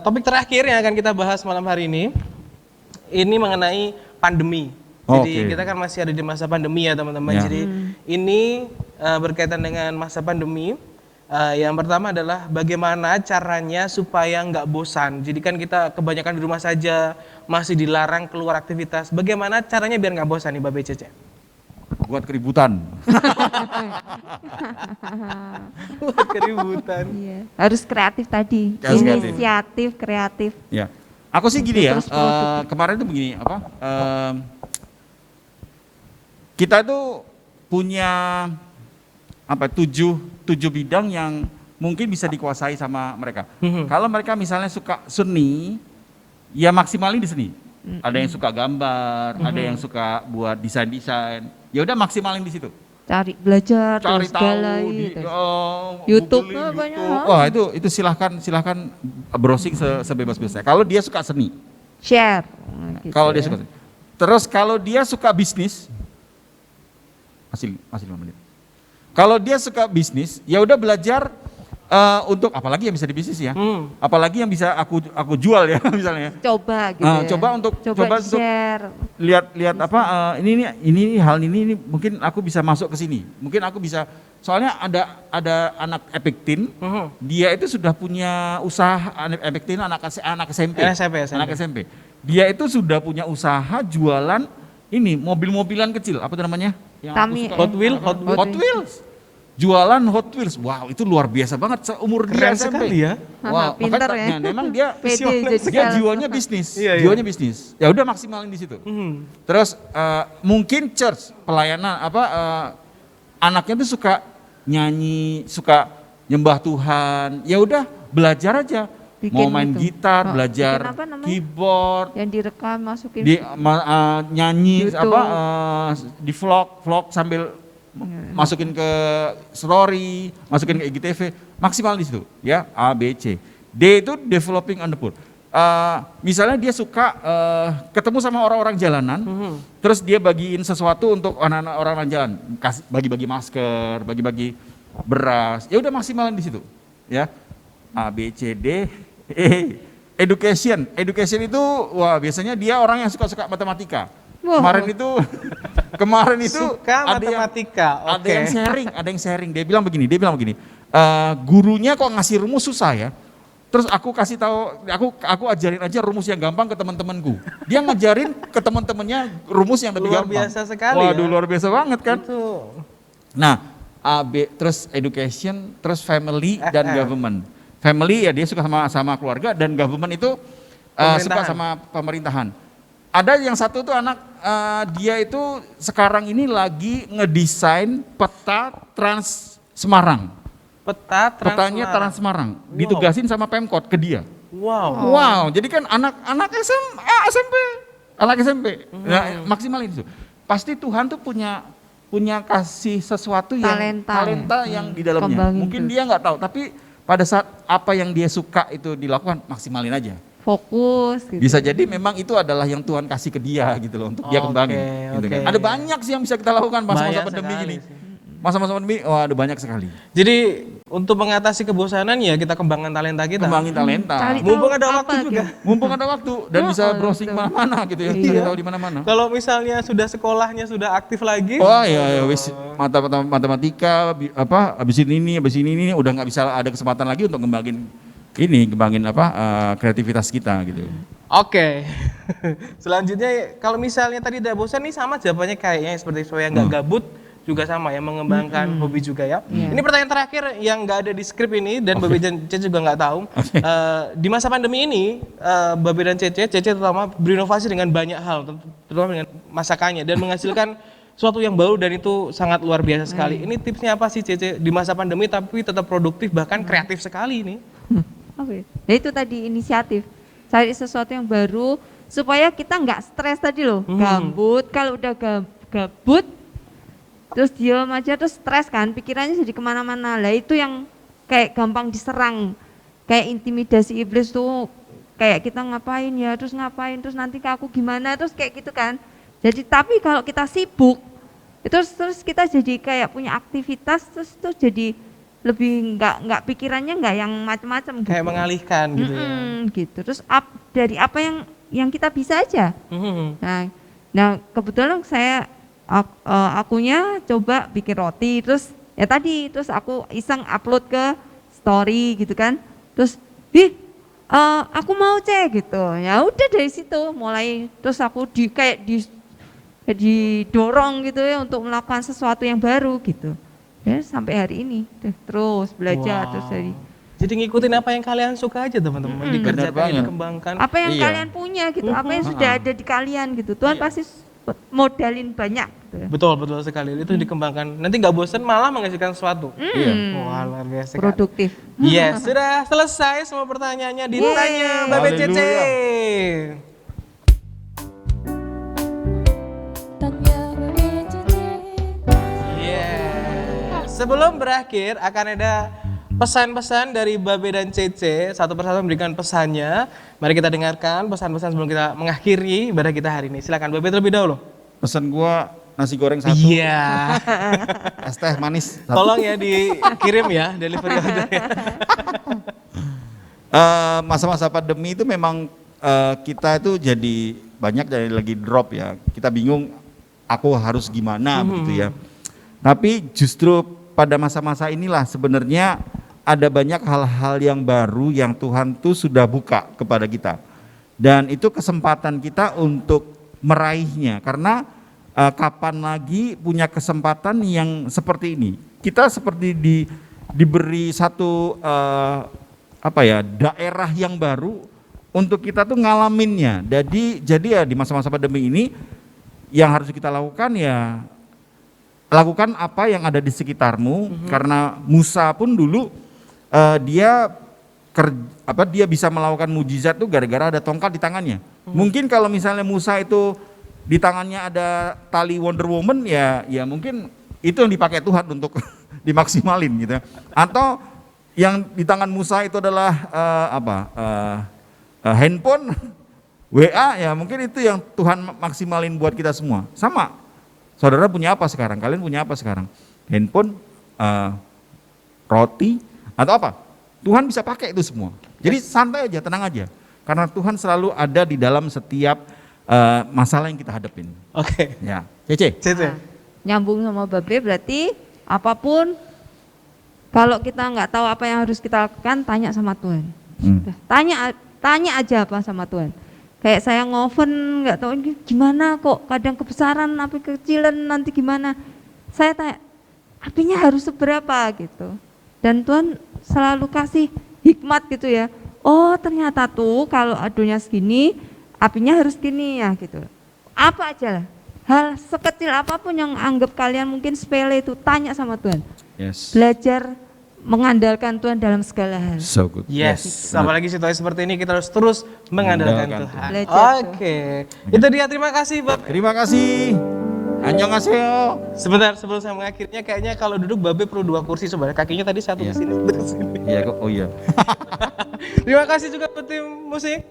topik terakhir yang akan kita bahas malam hari ini. Ini mengenai pandemi. Jadi Oke. kita kan masih ada di masa pandemi ya teman-teman. Ya. Jadi ini berkaitan dengan masa pandemi. Yang pertama adalah bagaimana caranya supaya nggak bosan. Jadi kan kita kebanyakan di rumah saja, masih dilarang keluar aktivitas. Bagaimana caranya biar nggak bosan nih Babe Cece? Buat keributan. Buat keributan. Iya. Harus kreatif tadi. Harus kreatif. Inisiatif kreatif. Ya. Aku sih gini ya, Terus produktif. kemarin tuh begini, kita itu punya tujuh bidang yang mungkin bisa dikuasai sama mereka. Kalau mereka misalnya suka seni, ya maksimalin di seni. Ada yang suka gambar, ada yang suka buat desain-desain. Ya udah maksimalin di situ. Cari belajar Cari terus segala tahu di itu. YouTube, YouTube-nya banyak. Wah, itu silahkan browsing sebebas-bebasnya. Kalau dia suka seni, Share. Gitu kalau dia ya. suka seni. Terus kalau dia suka bisnis, masih 5 menit. Kalau dia suka bisnis, ya udah belajar untuk apalagi yang bisa di bisnis ya. Apalagi yang bisa aku jual ya misalnya. Coba gitu ya. Coba untuk share. lihat apa ini hal ini mungkin aku bisa masuk ke sini. Mungkin aku bisa soalnya ada anak Epic Teen, dia itu sudah punya usaha Epic Teen anak SMP. Anak SMP. Dia itu sudah punya usaha jualan ini mobil-mobilan kecil, apa itu namanya? Yang aku Tami, suka. Hot Wheels. Jualan Hot Wheels. Wow, itu luar biasa banget seumur dia Keren SMP. sekali ya. Wow, Pinter makanya ya. memang dia Pede jadi dia sales. jiwanya bisnis. Iya, iya. Jiwanya bisnis. Ya udah maksimalin di situ. Terus mungkin church pelayanan anaknya tuh suka nyanyi, suka nyembah Tuhan. Ya udah belajar aja. Bikin Mau main itu. gitar, Oh, belajar bikin apa namanya? keyboard, Yang direkam masukin. nyanyi YouTube. di vlog sambil masukin ke story, masukin ke IGTV, maksimal di situ ya. A B C. D itu developing on the poor. Misalnya dia suka ketemu sama orang-orang jalanan, terus dia bagiin sesuatu untuk anak-anak orang jalan, bagi-bagi masker, bagi-bagi beras, ya udah maksimalin di situ ya. A B C D E. Education itu wah biasanya dia orang yang suka matematika. Wow. Kemarin itu Suka matematika. ada yang sharing. Dia bilang begini, gurunya kok ngasih rumus susah ya. Terus aku kasih tahu, aku ajarin aja rumus yang gampang ke teman-temanku. Dia ngajarin ke teman-temannya rumus yang lebih Luar gampang. biasa sekali Waduh, ya. luar biasa banget kan. Itu. Nah, terus education, terus family dan government. Family ya dia suka sama keluarga, dan government itu suka sama pemerintahan. Ada yang satu tuh anak dia itu sekarang ini lagi ngedesain peta Trans Semarang. Petanya Trans Semarang. Ditugasin sama Pemkot ke dia. Wow. Wow, jadi kan anak SMP. Nah, maksimalin itu. Pasti Tuhan tuh punya kasih sesuatu yang talenta yang di dalamnya. Kembangin Mungkin terus. dia nggak tahu, tapi pada saat apa yang dia suka itu dilakukan, maksimalin aja. Fokus gitu. Bisa jadi memang itu adalah yang Tuhan kasih ke dia gitu loh, untuk dia kembangin. Gitu kan. Ada banyak sih yang bisa kita lakukan masa-masa Banyak pandemi sekali ini. sih. Masa-masa pandemi, wah ada banyak sekali. Jadi untuk mengatasi kebosanan ya kita kembangkan talenta kita. Kembangin talenta. Cari Mumpung tahu ada apa waktu juga. gitu. Mumpung ada waktu dan bisa browsing betul. mana-mana gitu ya. Iya. Cari tahu di mana-mana. Kalau misalnya sudah sekolahnya sudah aktif lagi, Oh iya, wis matematika habis ini udah nggak bisa ada kesempatan lagi untuk ngembangin kreativitas kita gitu. oke. Selanjutnya kalau misalnya tadi tidak bosan nih sama jawabannya kayaknya seperti supaya nggak gabut juga sama ya mengembangkan hobi juga ya. Iya. Ini pertanyaan terakhir yang nggak ada di skrip ini dan Babe dan Cece juga nggak tahu. Di masa pandemi ini Babe dan Cece terutama berinovasi dengan banyak hal, terutama dengan masakannya dan menghasilkan suatu yang baru dan itu sangat luar biasa sekali. Ini tipsnya apa sih Cece di masa pandemi tapi tetap produktif bahkan kreatif sekali ini? Oke. Nah itu tadi inisiatif, cari sesuatu yang baru supaya kita nggak stres tadi loh, gabut. Kalau udah gabut, terus diam aja terus stres kan, pikirannya jadi kemana-mana. Lah itu yang kayak gampang diserang, kayak intimidasi iblis tuh, kayak kita ngapain ya, terus nanti ke aku gimana, terus kayak gitu kan. Jadi tapi kalau kita sibuk, terus kita jadi kayak punya aktivitas, terus jadi lebih nggak pikirannya nggak yang macam-macam gitu. Kayak mengalihkan gitu ya. Gitu. Terus dari apa yang kita bisa aja. Nah kebetulan akunya coba bikin roti, terus aku iseng upload ke story gitu kan, terus aku mau gitu, ya udah dari situ mulai, terus aku didorong gitu ya untuk melakukan sesuatu yang baru gitu, ya sampai hari ini terus belajar. Terus Jadi ngikutin apa yang kalian suka aja teman-teman, dikerjakan, dikembangkan. apa yang Iya. kalian punya gitu, apa yang sudah ada di kalian gitu, Tuhan pasti modalin banyak gitu ya. Betul sekali, itu dikembangkan. Nanti nggak bosan malah menghasilkan sesuatu. Wah luar biasa sekali. Produktif. Yes, sudah selesai semua pertanyaannya ditanya Babe Cece. Tanya Babe Cece. Yes. Sebelum berakhir akan ada pesan-pesan dari Babe dan Cece, satu persatu memberikan pesannya. Mari kita dengarkan pesan-pesan sebelum kita mengakhiri ibadah kita hari ini. Silakan Babe terlebih dahulu. Pesan gua nasi goreng 1, Iya. es teh manis 1. Tolong ya dikirim ya, delivery order ya. Masa-masa pandemi itu memang kita itu jadi banyak dari lagi drop ya. Kita bingung aku harus gimana begitu ya. Tapi justru pada masa-masa inilah sebenarnya ada banyak hal-hal yang baru yang Tuhan tuh sudah buka kepada kita. Dan itu kesempatan kita untuk meraihnya, karena kapan lagi punya kesempatan yang seperti ini. Kita seperti diberi satu daerah yang baru untuk kita tuh ngalaminnya. Jadi ya di masa-masa pandemi ini yang harus kita lakukan ya lakukan apa yang ada di sekitarmu, karena Musa pun dulu dia bisa melakukan mujizat tuh gara-gara ada tongkat di tangannya. Mungkin kalau misalnya Musa itu di tangannya ada tali Wonder Woman ya mungkin itu yang dipakai Tuhan untuk dimaksimalin gitu. Atau yang di tangan Musa itu adalah handphone, WA, ya mungkin itu yang Tuhan maksimalin buat kita semua. Sama. Saudara punya apa sekarang? Kalian punya apa sekarang? Handphone, roti, atau apa? Tuhan bisa pakai itu semua. Jadi santai aja, tenang aja. Karena Tuhan selalu ada di dalam setiap masalah yang kita hadapin. Oke. Ya, Cece. Cece. Nyambung sama Babe berarti apapun, kalau kita nggak tahu apa yang harus kita lakukan, tanya sama Tuhan. Udah, tanya aja apa sama Tuhan. Kayak saya ngoven nggak tahu ini gimana kok, kadang kebesaran api kecilan nanti gimana. Saya tanya apinya harus seberapa gitu. Dan Tuhan selalu kasih hikmat gitu ya. Oh ternyata tuh kalau adonya segini, apinya harus gini ya gitu. Apa aja lah. Hal sekecil apapun yang anggap kalian mungkin sepele itu, tanya sama Tuhan. Yes. Belajar mengandalkan Tuhan dalam segala hal. So good. Yes, apalagi situasi seperti ini kita harus terus mengandalkan Tuhan. Belajar Oke, itu dia, terima kasih Babe. Terima kasih. Annyeonghaseyo. Sebentar sebelum saya mengakhirinya, kayaknya kalau duduk Babe perlu 2 kursi sebenarnya, kakinya tadi satu Iya. ke sini, satu ke sini. Iya kok, oh iya. Terima kasih juga buat tim musik.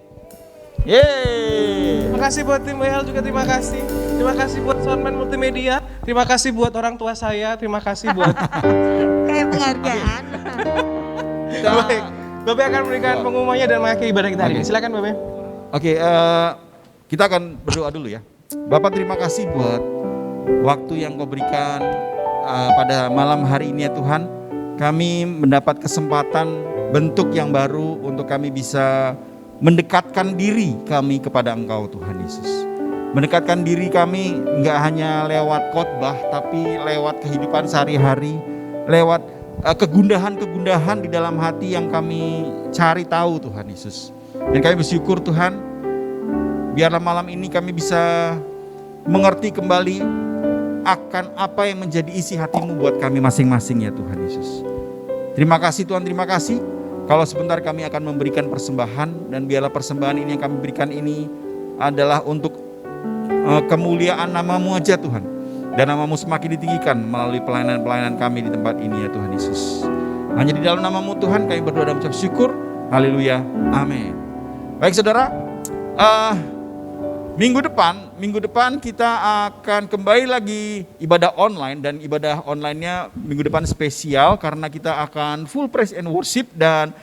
Yeay. Terima kasih buat tim WL juga, terima kasih. Terima kasih buat Soundman Multimedia. Terima kasih buat orang tua saya. Terima kasih buat kayak penghargaan. kita. Baik. Bapak akan memberikan pengumumannya dan mengakhiri ibadah kita hari ini. Silakan Bapak. Oke, kita akan berdoa dulu ya. Bapak terima kasih buat waktu yang kau berikan pada malam hari ini ya Tuhan. Kami mendapat kesempatan bentuk yang baru untuk kami bisa mendekatkan diri kami kepada Engkau Tuhan Yesus. Mendekatkan diri kami nggak hanya lewat khotbah, tapi lewat kehidupan sehari-hari, lewat kegundahan-kegundahan di dalam hati yang kami cari tahu Tuhan Yesus. Dan kami bersyukur Tuhan, biarlah malam ini kami bisa mengerti kembali akan apa yang menjadi isi hatimu buat kami masing-masing ya Tuhan Yesus. Terima kasih Tuhan, terima kasih. Kalau sebentar kami akan memberikan persembahan, dan biarlah persembahan ini yang kami berikan ini adalah untuk kemuliaan nama-Mu aja Tuhan. Dan nama-Mu semakin ditinggikan melalui pelayanan-pelayanan kami di tempat ini ya Tuhan Yesus. Hanya di dalam nama-Mu Tuhan kami berdoa dan mengucap syukur. Haleluya, amin. Baik saudara, minggu depan kita akan kembali lagi ibadah online. Dan ibadah online-nya minggu depan spesial karena kita akan full praise and worship dan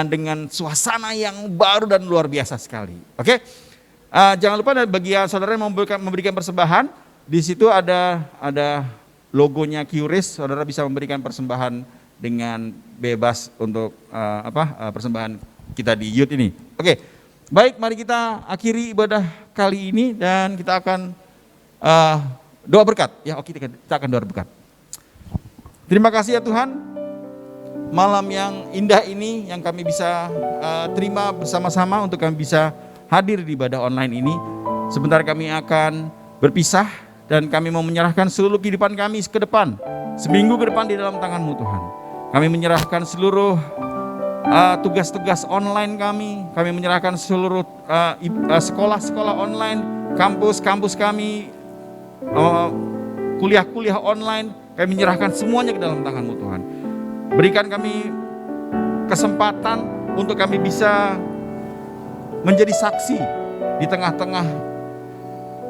dengan suasana yang baru dan luar biasa sekali. Oke? Jangan lupa bagi saudara yang memberikan persembahan, di situ ada logonya QRIS. Saudara bisa memberikan persembahan dengan bebas untuk persembahan kita di youth ini. Oke, baik, mari kita akhiri ibadah kali ini dan kita akan doa berkat. Ya, oke, kita akan doa berkat. Terima kasih ya Tuhan, malam yang indah ini yang kami bisa terima bersama-sama untuk kami bisa hadir di ibadah online ini. Sebentar kami akan berpisah dan kami mau menyerahkan seluruh kehidupan kami ke depan, seminggu ke depan di dalam tangan-Mu Tuhan. Kami menyerahkan seluruh tugas-tugas online kami menyerahkan seluruh sekolah-sekolah online, kampus-kampus kami, kuliah-kuliah online, kami menyerahkan semuanya ke dalam tangan-Mu Tuhan. Berikan kami kesempatan untuk kami bisa menjadi saksi di tengah-tengah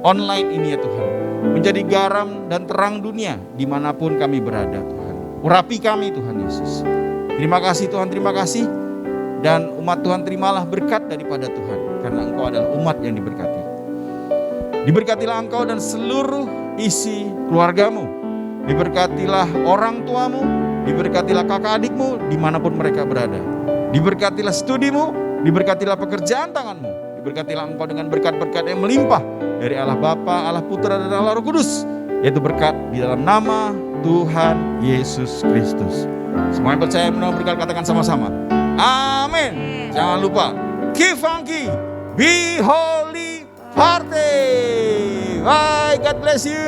online ini ya Tuhan. Menjadi garam dan terang dunia dimanapun kami berada Tuhan. Urapi kami Tuhan Yesus. Terima kasih Tuhan, terima kasih. Dan umat Tuhan terimalah berkat daripada Tuhan. Karena Engkau adalah umat yang diberkati. Diberkatilah Engkau dan seluruh isi keluargamu. Diberkatilah orang tuamu. Diberkatilah kakak adikmu dimanapun mereka berada. Diberkatilah studimu. Diberkatilah pekerjaan tanganmu. Diberkatilah Engkau dengan berkat-berkat yang melimpah dari Allah Bapa, Allah Putra dan Allah Roh Kudus. Yaitu berkat di dalam nama Tuhan Yesus Kristus. Semua yang percaya menerima berkat katakan sama-sama. Amin. Jangan lupa, keep funky, be holy, party. Bye, God bless you.